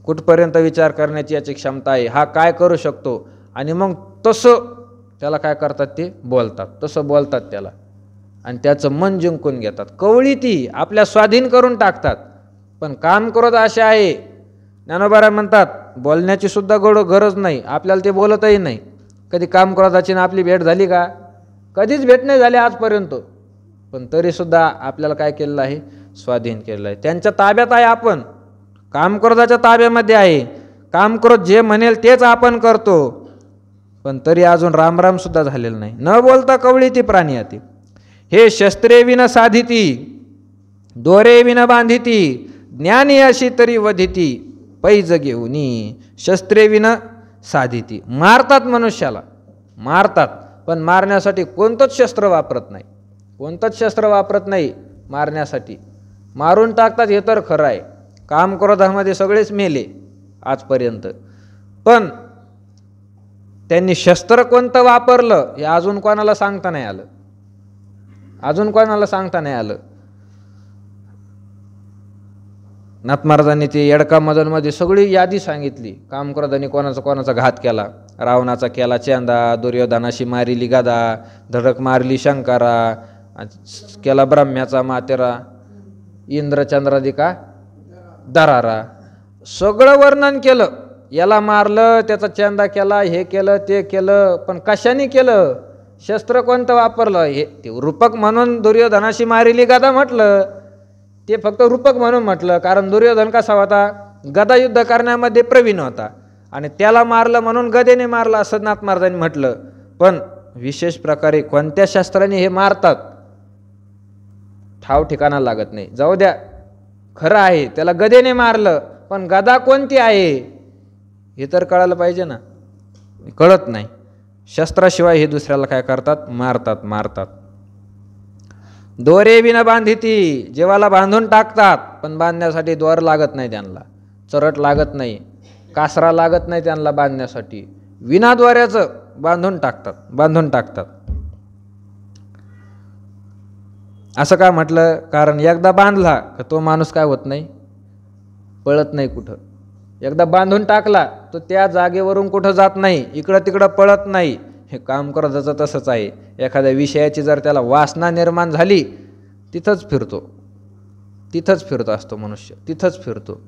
A: कुठपर्यंत विचार करण्याची याची क्षमता आहे, हा काय करू शकतो. आणि मग तसं त्याला काय करतात, ते बोलतात, तसं बोलतात त्याला आणि त्याचं मन जिंकून घेतात. कवळी ती आपल्या स्वाधीन करून टाकतात. पण काम करत असे आहे, ज्ञानोबा म्हणतात बोलण्याची सुद्धा गरज नाही, आपल्याला ते बोलतही नाही. कधी काम करताची ना आपली भेट झाली का, कधीच भेट नाही झाली आजपर्यंत. पण तरीसुद्धा आपल्याला काय केलेलं आहे, स्वाधीन केलेलं आहे. त्यांच्या ताब्यात आहे आपण, काम करताच्या ताब्यामध्ये आहे. काम करत जे म्हणेल तेच आपण करतो, पण तरी अजून रामराम सुद्धा झालेलं नाही. न बोलता कवळी ती प्राणी आती, हे शस्त्रे विन साधिती, दोरे विन बांधिती, ज्ञानी अशी तरी वधिती, पैज घेऊनी. शस्त्रे विन साधिती, मारतात मनुष्याला, मारतात. पण मारण्यासाठी कोणतंच शस्त्र वापरत नाही, कोणतंच शस्त्र वापरत नाही मारण्यासाठी. मारून टाकतात हे तर खरं आहे. काम क्रोधामध्ये सगळेच मेले आजपर्यंत, पण त्यांनी शस्त्र कोणतं वापरलं हे अजून कोणाला सांगता नाही आलं, अजून कोणाला सांगता नाही आलं. नाथ महाराजांनी ती येडकामधनमध्ये सगळी यादी सांगितली. काम क्रोधाने कोणाचा कोणाचा घात केला. रावणाचा केला चेंदा, दुर्योधनाशी मारिली गदा, धडक मारली शंकरा, केला ब्रह्म्याचा मातेरा, इंद्रचंद्रादिका दरारा. सगळं वर्णन केलं. याला मारलं, त्याचा चेंदा केला, हे केलं ते केलं, पण कशाने केलं, शस्त्र कोणतं वापरलं, हे ते रूपक म्हणून दुर्योधनाशी मारिली गदा म्हटलं. ते फक्त रूपक म्हणून म्हटलं, कारण दुर्योधन कसा होता, गदा युद्ध करण्यामध्ये प्रवीण होता आणि त्याला मारलं म्हणून गदेने मारलं असं नाथ महाराजांनी म्हटलं. पण विशेष प्रकारे कोणत्या शास्त्राने हे मारतात ठाव ठिकाणा लागत नाही. जाऊ द्या, खरं आहे त्याला गदेने मारलं, पण गदा कोणती आहे हे तर कळायला पाहिजे ना, कळत नाही. शस्त्राशिवाय हे दुसऱ्याला काय करतात, मारतात मारतात. दोरे विना बांधिती, जीवाला बांधून टाकतात, पण बांधण्यासाठी दोर लागत नाही त्यांना, चरट लागत नाही, कासरा लागत नाही त्यांना बांधण्यासाठी. विना दोऱ्याचं बांधून टाकतात, बांधून टाकतात. असं का म्हटलं, कारण एकदा बांधला का तो माणूस काय होत नाही, पळत नाही कुठं. एकदा बांधून टाकला तो त्या जागेवरून कुठं जात नाही, इकडं तिकडं पळत नाही. हे काम क्रोधाचं तसंच आहे. एखाद्या विषयाची जर त्याला वासना निर्माण झाली तिथंच फिरतो, तिथंच फिरतो असतो मनुष्य, तिथंच फिरतो.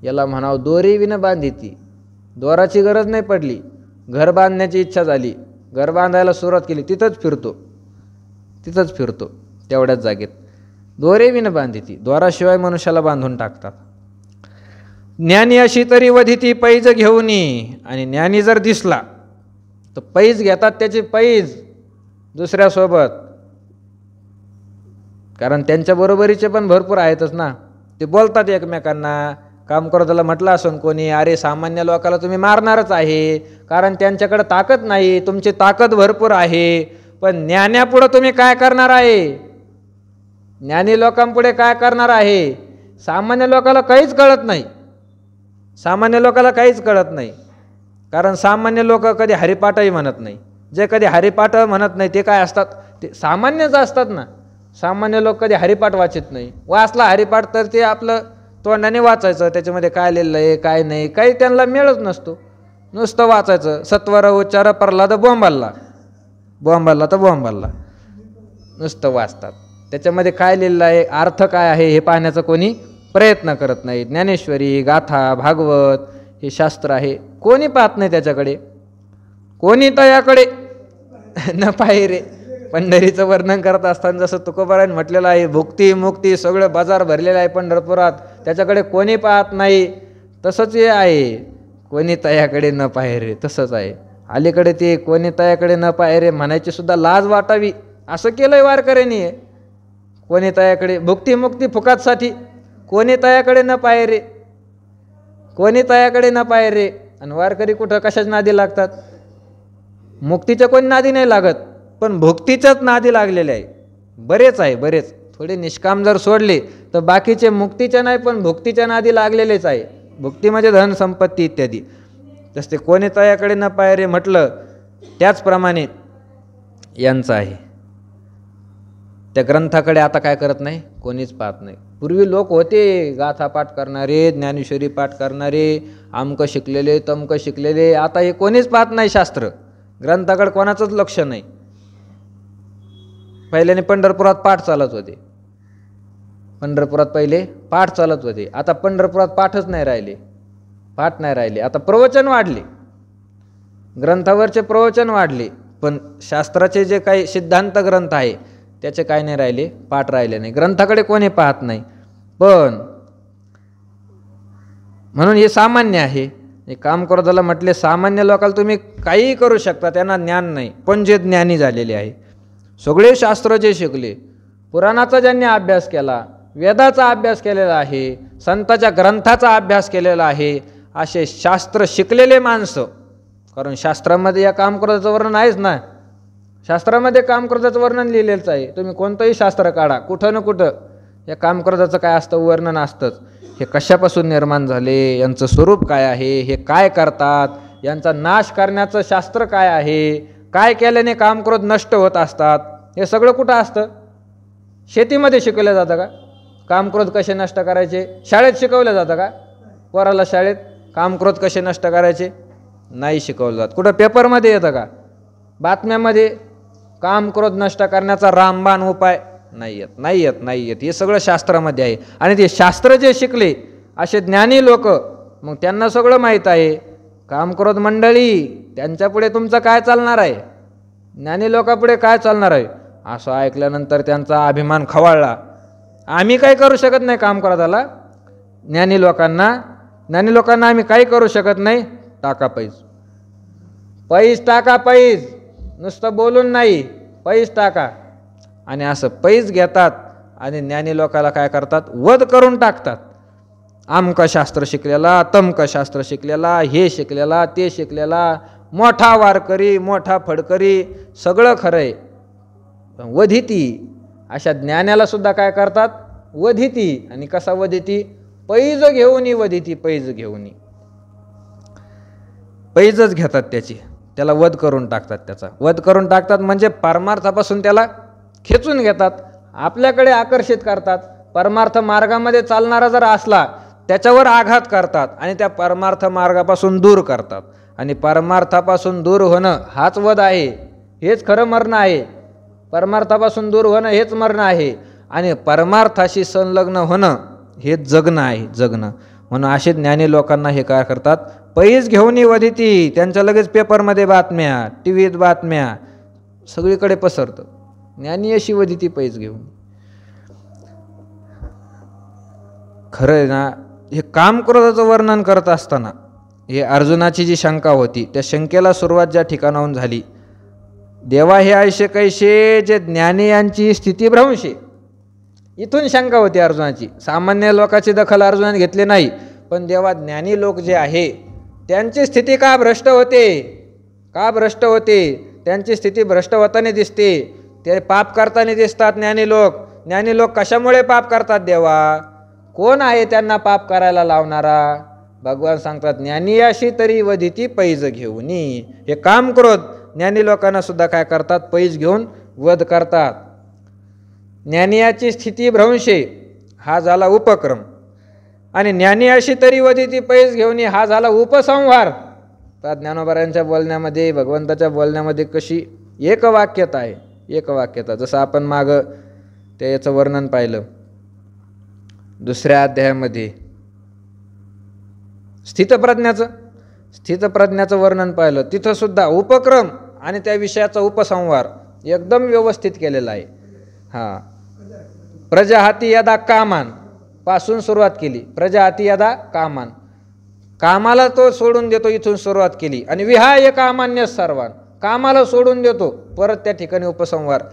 A: याला म्हणावं दोरी विन बांधिती, दोराची गरज नाही पडली, घर बांधण्याची इच्छा झाली, घर बांधायला सुरुवात केली, तिथंच फिरतो, तिथंच फिरतो तेवढ्याच जागेत. दोरे विन बांधिती, दोराशिवाय मनुष्याला बांधून टाकतात. ज्ञानी अशी तरी वधिती, पैज घेऊनी. आणि ज्ञानी जर दिसला तर पैज घेतात त्याची, पैज दुसऱ्यासोबत, कारण त्यांच्या बरोबरीचे पण भरपूर आहेतच ना. ते बोलतात एकमेकांना. काम क्रोधाला म्हटलं असं कोणी, अरे सामान्य लोकाला तुम्ही मारणारच आहे, कारण त्यांच्याकडे ताकद नाही, तुमची ताकद भरपूर आहे. पण ज्ञानापुढे तुम्ही काय करणार आहे, ज्ञानी लोकांपुढे काय करणार आहे. सामान्य लोकाला काहीच कळत नाही, सामान्य लोकाला काहीच कळत नाही, कारण सामान्य लोक कधी हरिपाठही म्हणत नाही. जे कधी हरिपाठ म्हणत नाही ते काय असतात, ते सामान्यच असतात ना. सामान्य लोक कधी हरिपाठ वाचत नाही. वाचला हरिपाठ तर ते आपलं तोंडाने वाचायचं, त्याच्यामध्ये काय लिहिलं आहे काय नाही काही त्यांना मिळत नसतो, नुसतं वाचायचं. सत्वर उच्चार प्रल्हाद बोंबालला, बोंबालला तर बोंबालला, नुसतं वाचतात. त्याच्यामध्ये काय लिहिलं आहे अर्थ काय आहे हे पाहण्याचा कोणी प्रयत्न करत नाही. ज्ञानेश्वरी, गाथा, भागवत हे शास्त्र आहे, कोणी पाहत नाही त्याच्याकडे, कोणी तयाकडे न पाहे रे. पंढरीचं वर्णन करत असताना जसं तुकोबारायण म्हटलेलं आहे, भुक्ती मुक्ती सगळं बाजार भरलेलं आहे पंढरपुरात, त्याच्याकडे कोणी पाहत नाही. तसंच हे आहे, कोणी तयाकडे न पाहे रे, तसंच आहे. अलीकडे ते कोणी तयाकडे न पाहे रे म्हणायची सुद्धा लाज वाटावी असं केलंय वारकऱ्यांनी. कोणी तयाकडे भुक्ती मुक्ती फुकाटसाठी, कोणी तयाकडे न पाहे रे, कोणी तयाकडे न पाहे रे. आणि वारकरी कुठं कशाच नादी लागतात? मुक्तीच्या कोणी नादी नाही लागत, पण भुक्तीच्याच नादी लागलेले आहे. बरेच आहे, बरेच. थोडे निष्काम जर सोडले तर बाकीचे मुक्तीच्या नाही पण भुक्तीच्या नादी लागलेलेच आहे. भुक्ती म्हणजे धन संपत्ती इत्यादी. तसे कोणी तयाकडे न पाहे रे म्हटलं त्याचप्रमाणे यांचं आहे. त्या ग्रंथाकडे आता काय करत नाही, कोणीच पाहत नाही. पूर्वी लोक होते गाथा पाठ करणारे, ज्ञानेश्वरी पाठ करणारे, आमकं शिकलेले तमकं शिकलेले. आता हे कोणीच पाहत नाही शास्त्र, ग्रंथाकडे कोणाचंच लक्ष नाही. पहिल्याने पंढरपुरात पाठ चालत होते, पंढरपुरात पहिले पाठ चालत होते. आता पंढरपुरात पाठच नाही राहिले, पाठ नाही राहिले. आता प्रवचन वाढले, ग्रंथावरचे प्रवचन वाढले, पण शास्त्राचे जे काही सिद्धांत ग्रंथ आहे त्याचे काय नाही राहिले, पाठ राहिले नाही. ग्रंथाकडे कोणी पाहत नाही. पण म्हणून हे सामान्य आहे. हे काम क्रोधाला म्हटले सामान्य लोकांना तुम्ही काहीही करू शकता, त्यांना ज्ञान नाही. पण जे ज्ञानी झालेले आहे, सगळे शास्त्र जे शिकले, पुराणाचा ज्यांनी अभ्यास केला, वेदाचा अभ्यास केलेला आहे, संतांच्या ग्रंथाचा अभ्यास केलेला आहे, असे शास्त्र शिकलेले माणसं. कारण शास्त्रामध्ये या कामक्रोधाचं वर्णन आहेच ना, शास्त्रामध्ये कामक्रोधाचं वर्णन लिहिलेलंच आहे. तुम्ही कोणतंही शास्त्र काढा, कुठं ना कुठं या कामक्रोधाचं काय असतं, वर्णन असतंच. हे कशापासून निर्माण झाले, यांचं स्वरूप काय आहे, हे काय करतात, यांचा नाश करण्याचं शास्त्र काय आहे, काय केल्याने कामक्रोध नष्ट होत असतात, हे सगळं कुठं असतं? शेतीमध्ये शिकवलं जातं का कामक्रोध कसे नष्ट करायचे? शाळेत शिकवलं जातं का पोराला शाळेत कामक्रोध कसे नष्ट करायचे? नाही शिकवलं जात. कुठं पेपरमध्ये येतं का? बातम्यामध्ये कामक्रोध नष्ट करण्याचा रामबाण उपाय नाही येत, नाही येत, नाही येत. हे सगळं शास्त्रामध्ये आहे. आणि ते शास्त्र जे शिकले असे ज्ञानी लोक, मग त्यांना सगळं माहीत आहे. कामक्रोध मंडळी त्यांच्यापुढे तुमचं काय चालणार आहे? ज्ञानी लोकांपुढे काय चालणार आहे? असं ऐकल्यानंतर त्यांचा अभिमान खवळला. आम्ही काय करू शकत नाही कामक्रोधाला, ज्ञानी लोकांना आम्ही काही करू शकत नाही. टाका पैज, पैज टाका, पैज, नुसतं बोलून नाही, पैज टाका. आणि असं पैज घेतात आणि ज्ञानी लोकाला काय करतात? वध करून टाकतात. आमका शास्त्र शिकलेला, तमका शास्त्र शिकलेला, हे शिकलेला, ते शिकलेला, मोठा वारकरी, मोठा फडकरी, सगळं खरं आहे, वधिती. अशा ज्ञानाला सुद्धा काय करतात? वधिती. आणि कसा वधिती? पैज घेऊन वधिती, पैज घेऊन, पैजच घेतात त्याची, त्याला वध करून टाकतात. त्याचा वध करून टाकतात म्हणजे परमार्थापासून त्याला खेचून घेतात, आपल्याकडे आकर्षित करतात. परमार्थ मार्गामध्ये चालणारा जर असला त्याच्यावर आघात करतात आणि त्या परमार्थ मार्गापासून दूर करतात. आणि परमार्थापासून दूर होणं हाच वध आहे, हेच खरं मरण आहे. परमार्थापासून दूर होणं हेच मरण आहे. आणि परमार्थाशी संलग्न होणं हेच जगणं आहे, जगणं. म्हणून असे ज्ञानी लोकांना हे काय करतात? पैज घेऊन वधिती. त्यांच्या लगेच पेपरमध्ये बातम्या, टी व्हीत बातम्या, सगळीकडे पसरतं. ज्ञानी अशी वधिती पैज घेऊन. खरं आहे ना, हे कामक्रोधाचं वर्णन करत असताना हे अर्जुनाची जी शंका होती, त्या शंकेला सुरुवात ज्या ठिकाणाहून झाली, देवा हे ऐसे कैसे जे ज्ञानी यांची स्थिती भ्रंशे, इथून शंका होती अर्जुनाची. सामान्य लोकांची दखल अर्जुनाने घेतली नाही, पण देवा ज्ञानी लोक जे आहे त्यांची स्थिती का भ्रष्ट होते, का भ्रष्ट होते? त्यांची स्थिती भ्रष्ट होताना दिसते, ते पाप करताना दिसतात. ज्ञानी लोक कशामुळे पाप करतात देवा? कोण आहे त्यांना पाप करायला लावणारा? भगवान सांगतात, ज्ञानी अशी तरी वधिती पैज घेऊनी. हे कामक्रोध ज्ञानी लोकांना सुद्धा काय करतात? पैज घेऊन वध करतात. ज्ञानियाची स्थिती भ्रंशे हा झाला उपक्रम, आणि ज्ञानी अशी तरी वदिती पैस घेऊन हा झाला उपसंहार. तर ज्ञानोबारायांच्या बोलण्यामध्ये, भगवंताच्या बोलण्यामध्ये कशी एकवाक्यता आहे, एकवाक्यता. जसं आपण मागं ते याचं वर्णन पाहिलं दुसऱ्या अध्यायामध्ये, स्थितप्रज्ञाचं वर्णन पाहिलं. तिथं सुद्धा उपक्रम आणि त्या विषयाचा उपसंहार एकदम व्यवस्थित केलेला आहे. हां, प्रजाहाती यदा कामान पासून सुरुवात केली. प्रजाहाती यदा कामान, कामाला तो सोडून देतो, इथून सुरुवात केली. आणि विहाय कामान्य सर्वान, कामाला सोडून देतो. परत त्या ठिकाणी उपसंहार.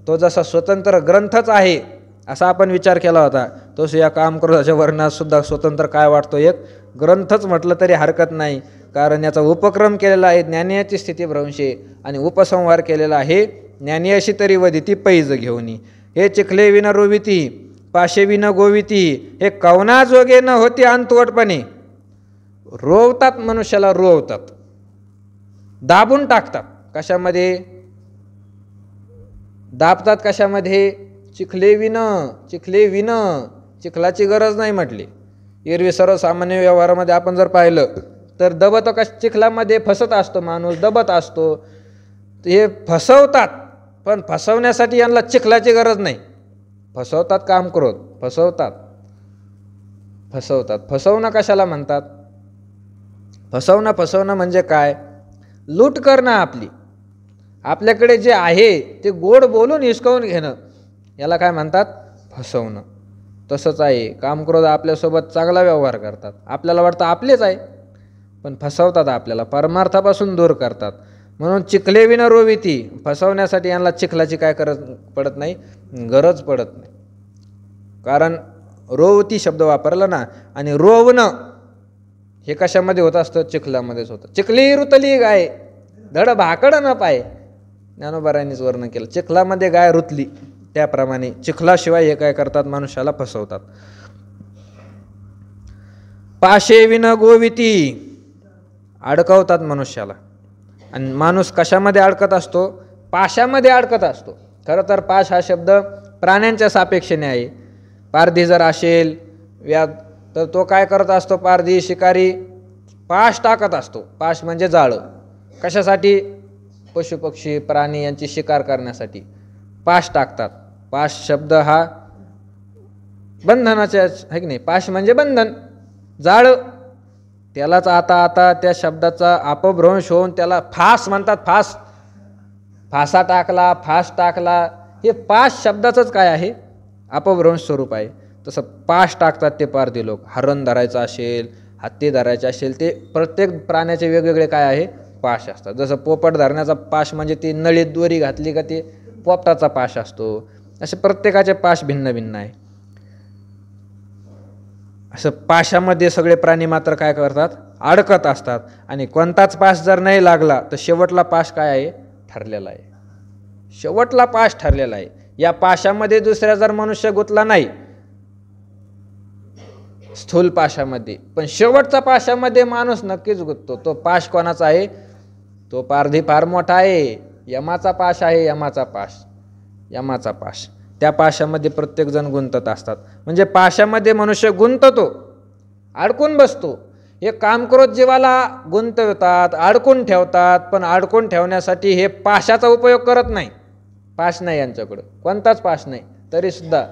A: तो जसा स्वतंत्र ग्रंथच आहे असा आपण विचार केला होता, तोच या कामक्रोधाच्या वर्णनात सुद्धा स्वतंत्र काय वाटतो, एक ग्रंथच म्हटलं तरी हरकत नाही. कारण याचा उपक्रम केलेला आहे ज्ञानियाची स्थिती भ्रंशे, आणि उपसंहार केलेला आहे ज्ञानी अशी तरी वदिती पैज घेऊनी. हे चिखले विन रोविती पाशे विन गोविती, हे कवना जोगे न होती अंतवटपणे. रोवतात, मनुष्याला रोवतात, दाबून टाकतात. कशामध्ये दाबतात? कशामध्ये? चिखले विन, चिखले विन, चिखलाची गरज नाही म्हटली. एरवी सर्वसामान्य व्यवहारामध्ये आपण जर पाहिलं तर दबत चिखलामध्ये फसत असतो माणूस, दबत असतो. हे फसवतात, पण फसवण्यासाठी यांना चिखलाची गरज नाही. फसवतात कामक्रोध, फसवतात. फसवणं कशाला म्हणतात? फसवणं म्हणजे काय? लूट करणं आपली. आपल्याकडे जे आहे ते गोड बोलून हिसकावून घेणं, याला काय म्हणतात? फसवणं. तसंच आहे, कामक्रोध आपल्यासोबत चांगला व्यवहार करतात, आपल्याला वाटतं आपलेच आहे, पण फसवतात आपल्याला, परमार्थापासून दूर करतात. म्हणून चिखले विन रोविती, फसवण्यासाठी यांना चिखलाची काय पडत नाही, गरज पडत नाही. कारण रोवती शब्द वापरला ना, आणि रोवणं हे कशामध्ये होत असतं? चिखलामध्येच होतं. चिखली रुतली गाय धड भाकड न पाय, ज्ञानोबारायांनीच वर्णन केलं. चिखलामध्ये गाय रुतली, त्याप्रमाणे चिखलाशिवाय हे काय करतात? मनुष्याला फसवतात. पाशे विन गोविती, अडकवतात मनुष्याला. आणि माणूस कशामध्ये अडकत असतो? पाशामध्ये अडकत असतो. खरं तर पाश हा शब्द प्राण्यांच्या सापेक्षेने आहे. पारधी जर असेल व्याध, तर तो काय करत असतो? पारधी शिकारी पाश टाकत असतो. पाश म्हणजे जाळं. कशासाठी? पशुपक्षी प्राणी यांची शिकार करण्यासाठी पाश टाकतात. पाश शब्द हा बंधनाचे आहे की नाही? पाश म्हणजे बंधन, जाळं. त्यालाच आता त्या शब्दाचा अपभ्रंश होऊन त्याला फास म्हणतात. फासा टाकला, फास टाकला, हे पाश शब्दाचंच काय आहे? अपभ्रंश स्वरूप आहे. तसं पाश टाकतात ते पारधी लोक. हरण धरायचं असेल, हत्ती धरायचे असेल, ते प्रत्येक प्राण्याचे वेगवेगळे काय आहे? पाश असतात. जसं पोपट धरण्याचा पाश म्हणजे ती नळीत दोरी घातली का ते पोपटाचा पाश असतो. असे प्रत्येकाचे पाश भिन्न भिन्न आहे. असं पाशामध्ये सगळे प्राणी मात्र काय करतात? अडकत असतात. आणि कोणताच पाश जर नाही लागला तर शेवटला पाश काय आहे? ठरलेला आहे. शेवटला पाश ठरलेला आहे. या पाशामध्ये दुसऱ्या जर मनुष्य गुंतला नाही, स्थूल पाशामध्ये, पण शेवटचा पाशामध्ये माणूस नक्कीच गुंततो. तो पाश कोणाचा आहे? तो पारधी फार मोठा आहे, यमाचा पाश आहे. यमाचा पाश. त्या पाशामध्ये प्रत्येक जण गुंतत असतात. म्हणजे पाशामध्ये मनुष्य गुंततो, अडकून बसतो. हे कामक्रोध जीवाला गुंतवतात, अडकून ठेवतात. पण अडकून ठेवण्यासाठी हे पाशाचा उपयोग करत नाही. पाश नाही यांच्याकडं, कोणताच पाश नाही, तरीसुद्धा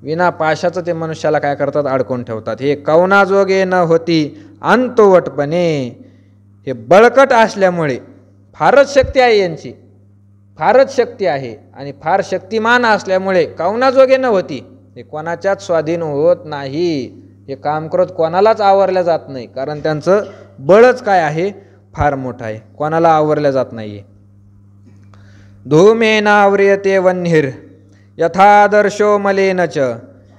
A: विना पाशाचं ते मनुष्याला काय करतात? अडकून ठेवतात. हे कवनाजोगे न होती अंतवटपणे, हे बळकट असल्यामुळे फारच शक्ती आहे यांची, फारच शक्ती आहे. आणि फार शक्तिमान असल्यामुळे कवनाजोगे न होती, हे कोणाच्याच स्वाधीन होत नाही. हे कामक्रोध कोणालाच आवरल्या जात नाही, कारण त्यांचं बळच काय आहे? फार मोठं आहे, कोणाला आवरल्या जात नाही. धूमेनाव्रियते वह्निर् यथादर्शो मलेन च,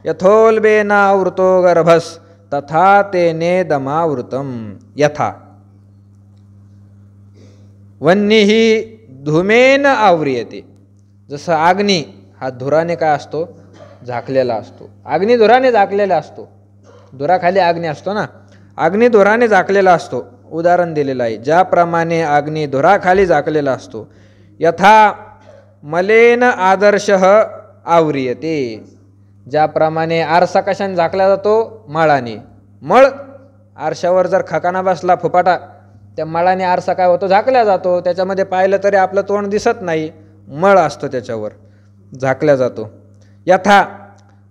A: यथोल्बेनावृतो गर्भस् तथा तेनेदमावृतम. यथा वह्निः धूमेन आव्रियते. जसं अग्नी हा धुराने काय असतो? झाकलेला असतो. अग्नी धुराने झाकलेला असतो. धुराखाली अग्नी असतो ना, अग्नी धुराने झाकलेला असतो. उदाहरण दिलेलं आहे. ज्याप्रमाणे अग्नी धुराखाली झाकलेला असतो, यथा मलेन आदर्शः आव्रियते. ज्याप्रमाणे आरसा कशाने झाकला जातो? मळाने. मळ आरशावर जर खकाना बसला फुपाटा, त्या मळाने आरसा काय होतो? झाकला जातो. त्याच्यामध्ये पाहिलं तरी आपलं तोंड दिसत नाही, मळ असतो त्याच्यावर, झाकला जातो. यथा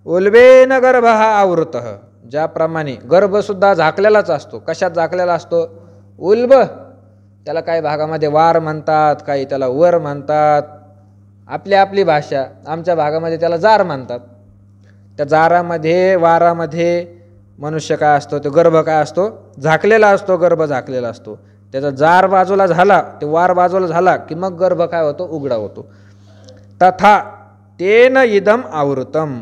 A: उल्बेन गर्भ हा आवृत. ज्याप्रमाणे गर्भसुद्धा झाकलेलाच असतो. कशात झाकलेला असतो? उल्ब. त्याला काही भागामध्ये वार म्हणतात, काही त्याला वर म्हणतात, आपली आपली भाषा. आमच्या भागामध्ये त्याला जार म्हणतात. त्या जारामध्ये वारामध्ये मनुष्य काय असतो? तो गर्भ काय असतो? झाकलेला असतो. गर्भ झाकलेला असतो. त्याचा जार बाजूला झाला, ते वार बाजूला झाला की मग गर्भ काय होतो? उघडा होतो. तथा तेन इदम आवृतम.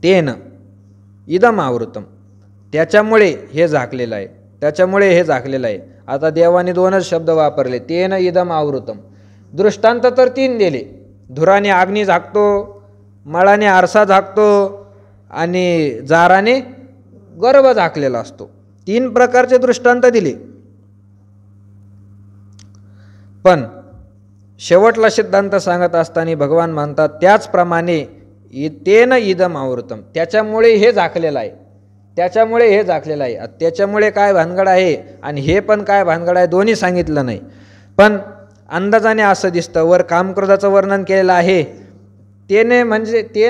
A: तेन इदम आवृतम, त्याच्यामुळे हे झाकलेलं आहे, त्याच्यामुळे हे झाकलेलं आहे. आता देवाने दोनच शब्द वापरले, तेन इदम आवृतम. दृष्टांत तर 3 दिले. धुराने अग्नी झाकतो, मळाने आरसा झाकतो आणि जाराने गर्भ झाकलेला असतो. 3 प्रकारचे दृष्टांत दिले. पण शेवटला सिद्धांत सांगत असताना भगवान म्हणतात त्याचप्रमाणे तेन इदम आवृतम, त्याच्यामुळे हे झाकलेलं आहे, त्याच्यामुळे हे झाकलेलं आहे. त्याच्यामुळे काय भानगड आहे आणि हे पण काय भानगड आहे दोन्ही सांगितलं नाही. पण अंदाजाने असं दिसतं, वर कामक्रोधाचं वर्णन केलेलं आहे. तेन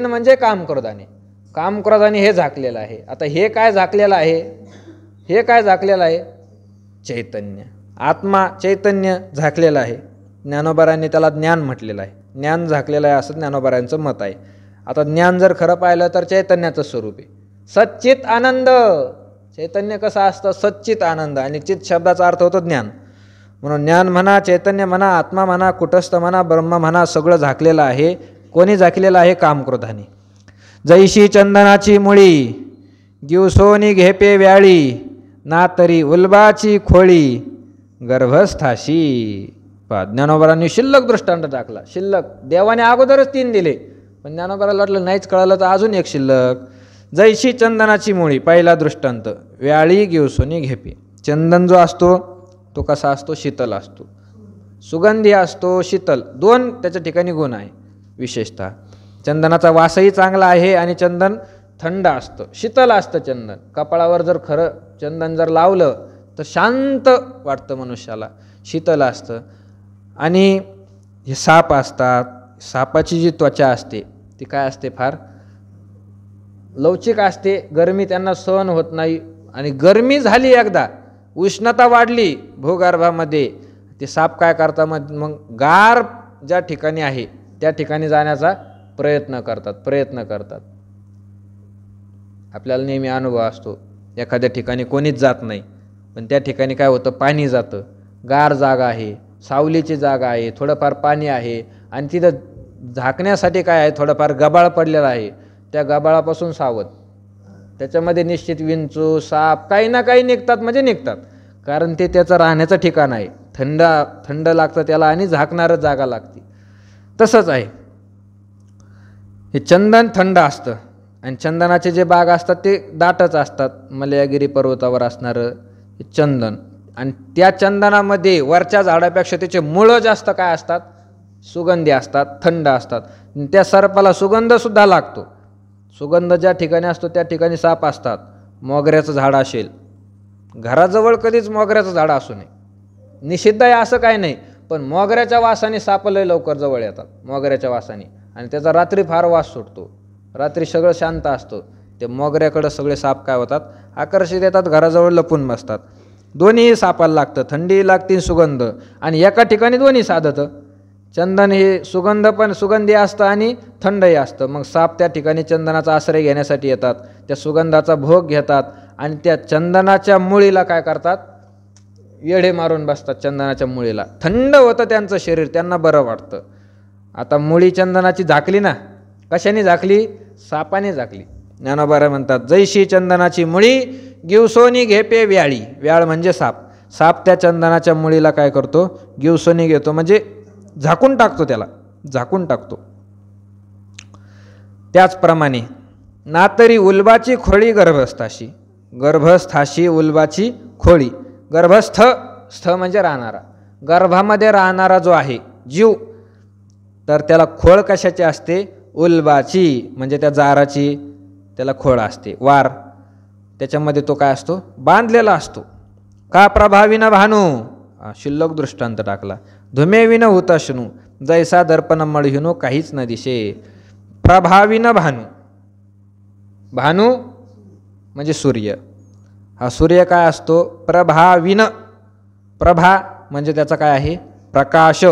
A: म्हणजे कामक्रोधाने, कामक्रोधाने हे झाकलेलं आहे. आता हे काय झाकलेलं आहे? हे काय झाकलेलं आहे? चैतन्य, आत्मा, चैतन्य झाकलेलं आहे. ज्ञानोबारांनी त्याला ज्ञान म्हटलेलं आहे. ज्ञान झाकलेलं आहे असं ज्ञानोबारांचं मत आहे. आता ज्ञान जर खरं पाहिलं तर चैतन्याचं स्वरूप आहे. सच्चित आनंद. चैतन्य कसं असतं? सच्चित आनंद. आणि चित शब्दाचा अर्थ होतो ज्ञान. म्हणून ज्ञान म्हणा, चैतन्य म्हणा, आत्मा म्हणा, कुटस्थ म्हणा, ब्रह्म म्हणा, सगळं झाकलेलं आहे. कोणी झाकलेलं आहे? कामक्रोधाने. जैशी चंदनाची मुळी गिवसोनी घेपे व्याळी, ना तरी उल्बाची खोळी गर्भस्थाशी. ज्ञानोबारांनी शिल्लक दृष्टांत टाकला. शिल्लक देवाने अगोदरच 3 दिले, पण ज्ञानोबाराला वाटलं नाहीच कळलं तर अजून एक शिल्लक. जैशी चंदनाची मुळी, पहिला दृष्टांत. व्याळी गिवसोनी घेपे. चंदन जो असतो तो कसा असतो? शीतल असतो, सुगंधी असतो, शीतल. 2 त्याच्या ठिकाणी गुण आहे विशेषतः. चंदनाचा वासही चांगला आहे आणि चंदन थंड असतं, शीतल असतं चंदन. कपाळावर जर खरं चंदन जर लावलं तर शांत वाटतं मनुष्याला, शीतल असतं. आणि हे साप असतात, सापाची जी त्वचा असते ती काय असते? फार लवचिक असते. गरमी त्यांना सहन होत नाही. आणि गरमी झाली एकदा, उष्णता वाढली भूगर्भामध्ये, ते साप काय करतात? मग गार ज्या ठिकाणी आहे त्या ठिकाणी जाण्याचा प्रयत्न करतात. आपल्याला नेहमी अनुभव असतो, एखाद्या ठिकाणी कोणीच जात नाही, पण त्या ठिकाणी काय होतं? पाणी जातं. गार जागा आहे, सावलीची जागा आहे, थोडंफार पाणी आहे आणि तिथं झाकण्यासाठी काय आहे? थोडंफार गबाळ पडलेला आहे. त्या गबाळापासून सावध. त्याच्यामध्ये निश्चित विंचू, साप काही ना काही निघतात, म्हणजे निघतात. कारण ते त्याचं राहण्याचं ठिकाण आहे. थंड लागतं त्याला आणि झाकणारं जागा लागते. तसंच आहे हे चंदन. थंड असतं आणि चंदनाचे जे बाग असतात ते दाटच असतात. मलयागिरी पर्वतावर असणारं चंदन. आणि त्या चंदनामध्ये वरच्या झाडापेक्षा त्याचे मुळं जास्त काय असतात? सुगंधी असतात, थंड असतात. त्या सर्पाला सुगंधसुद्धा लागतो. सुगंध ज्या ठिकाणी असतो त्या ठिकाणी साप असतात. मोगऱ्याचं झाड असेल, घराजवळ कधीच मोगऱ्याचं झाड असू नये, निषिद्ध आहे असं काही नाही, पण मोगऱ्याच्या वासाने साप लय लवकर जवळ येतात, मोगऱ्याच्या वासाने. आणि त्याचा रात्री फार वास सुटतो. रात्री सगळं शांत असतं, ते मोगऱ्याकडं सगळे साप काय होतात? आकर्षित येतात, घराजवळ लपून बसतात. दोन्ही सापाला लागतं, थंडी लागते, सुगंध. आणि एका ठिकाणी दोन्ही साधतं. चंदन हे सुगंध पण सुगंधी असतं आणि थंडही असतं. मग साप त्या ठिकाणी चंदनाचा आश्रय घेण्यासाठी येतात, त्या सुगंधाचा भोग घेतात आणि त्या चंदनाच्या मुळीला काय करतात? येडे मारून बसतात. चंदनाच्या मुळीला थंड होतं त्यांचं शरीर, त्यांना बरं वाटतं. आता मुळी चंदनाची झाकली ना, कशाने झाकली? सापाने झाकली. ज्ञानोबा म्हणतात जैशी चंदनाची मुळी गिवसोनी घेपे व्याळी. व्याळ म्हणजे साप. साप त्या चंदनाच्या मुळीला काय करतो? गिवसोनी घेतो, म्हणजे झाकून टाकतो, त्याला झाकून टाकतो. त्याचप्रमाणे ना तरी उल्बाची खोळी गर्भस्थाशी. गर्भस्थाशी उल्बाची खोळी. गर्भस्थ, स्थ म्हणजे राहणारा, गर्भामध्ये राहणारा जो आहे जीव, तर त्याला खोळ कशाची असते? उल्बाची, म्हणजे त्या जाराची त्याला खोळ असते, वार त्याच्यामध्ये तो काय असतो? बांधलेला असतो. का प्रभावीन भानू, शिल्लक दृष्टांत टाकला. धुमेविन हुताशनू, जैसा दर्पण मळहिनो काहीच न दिशे. प्रभावीन भानू, भानू म्हणजे सूर्य. हा सूर्य काय असतो? प्रभावीन. प्रभा म्हणजे त्याचा काय आहे? प्रकाश.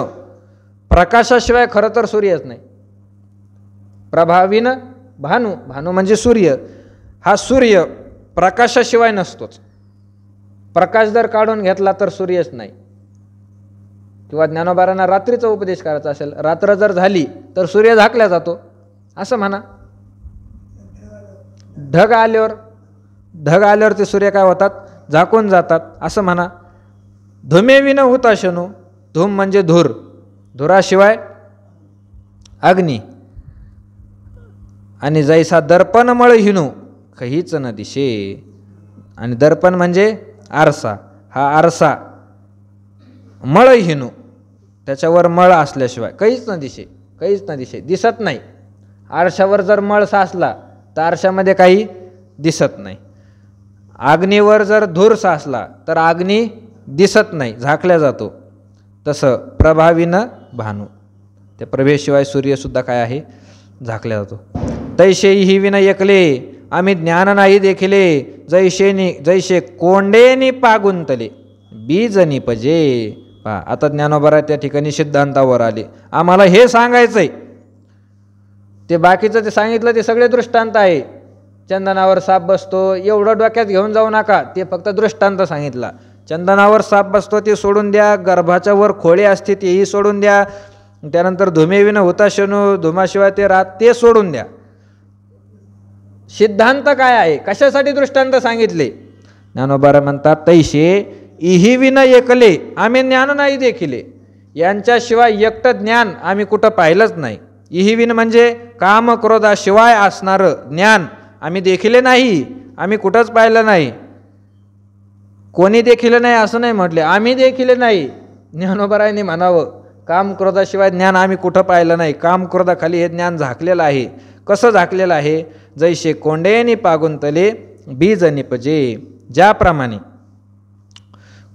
A: प्रकाशाशिवाय खरं तर सूर्यच नाही. प्रभावीन भानू, भानू म्हणजे सूर्य. हा सूर्य प्रकाशाशिवाय नसतोच. प्रकाश जर काढून घेतला तर सूर्यच नाही. किंवा ज्ञानोबारांना रात्रीचा उपदेश करायचा असेल, रात्र जर झाली तर सूर्य झाकला जातो असं म्हणा. ढग आल्यावर ते सूर्य काय होतात? झाकून जातात असं म्हणा. धुमेविन हुताशनू, धूम म्हणजे धूर, धुराशिवाय अग्नी. आणि जैसा दर्पण मळहिनो काहीच न दिशे. आणि दर्पण म्हणजे आरसा. हा आरसा मळहिनो, त्याच्यावर मळ असल्याशिवाय काहीच न दिशे, काहीच न दिशे, दिसत नाही. आरशावर जर मळ साचला तर आरशामध्ये काही दिसत नाही. अग्नीवर जर धूर साचला तर अग्नी दिसत नाही, झाकल्या जातो. तसं प्रभावीनं भानू, त्या प्रभेशिवाय सूर्यसुद्धा काय आहे? झाकल्या जातो. तैशेही विन एकले आम्ही ज्ञान नाही देखिले, जैसे कोंडेनी पागुंतले बीज निपजे. पहा, आता ज्ञानोबा त्या ठिकाणी सिद्धांतावर आले. आम्हाला हे सांगायचंय. ते बाकीचं ते सांगितलं ते सगळे दृष्टांत आहे. चंदनावर साप बसतो एवढं डोक्यात घेऊन जाऊ नका, ते फक्त दृष्टांत सांगितला. चंदनावर साप बसतो ते सोडून द्या, गर्भाच्या वर खोळे असते तेही सोडून द्या, त्यानंतर धुमेविन हुताशनू, धुमाशिवाय ते रात ते सोडून द्या. सिद्धांत काय आहे? कशासाठी दृष्टांत सांगितले? ज्ञानोबा म्हणतात तैशे इही विन एकले आम्ही ज्ञान नाही देखिले. यांच्याशिवाय एकटं ज्ञान आम्ही कुठं पाहिलंच नाही. इही विन म्हणजे काम क्रोधाशिवाय असणारं ज्ञान आम्ही देखिले नाही, आम्ही कुठंच पाहिलं नाही. कोणी देखिलं नाही असं नाही म्हटले, आम्ही देखिले नाही. ज्ञानोबारायांनी म्हणावं काम क्रोधाशिवाय ज्ञान आम्ही कुठं पाहिलं नाही. काम क्रोधाखाली हे ज्ञान झाकलेलं आहे. कसं झाकलेलं आहे? जैसे कोंडेनी पागुंतले बीज निपजे. ज्याप्रमाणे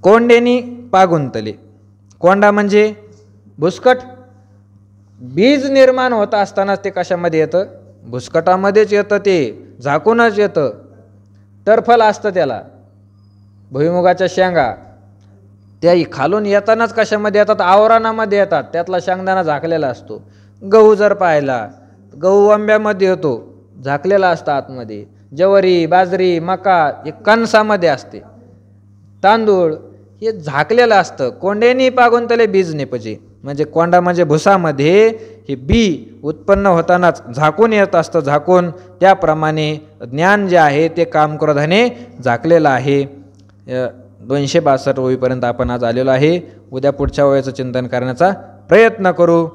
A: कोंडेनी पागुंतले, कोंडा म्हणजे भुसकट. बीज निर्माण होत असतानाच ते कशामध्ये येतं? भुसकटामध्येच येतं, ते झाकूनच येतं. टरफल असतं त्याला. भुईमुगाच्या शेंगा त्या खालून येतानाच कशामध्ये येतात? आवरणामध्ये येतात. त्यातला शेंगदाणा झाकलेला असतो. गहू जर पाहिला, गहू आंब्यामध्ये येतो, झाकलेला असतं आतमध्ये. ज्वारी, बाजरी, मका हे कणसामध्ये असते. तांदूळ हे झाकलेलं असतं. कोंडेनी पागुंतले बीज निपजे, म्हणजे कोंडा म्हणजे भुसामध्ये हे बी उत्पन्न होतानाच झाकून येत असतं. झाकून त्याप्रमाणे ज्ञान जे आहे ते कामक्रोधाने झाकलेलं आहे. 262 ओळीपर्यंत आपण आज आलेलो आहे. उद्या पुढच्या ओळीचं चिंतन करण्याचा प्रयत्न करू.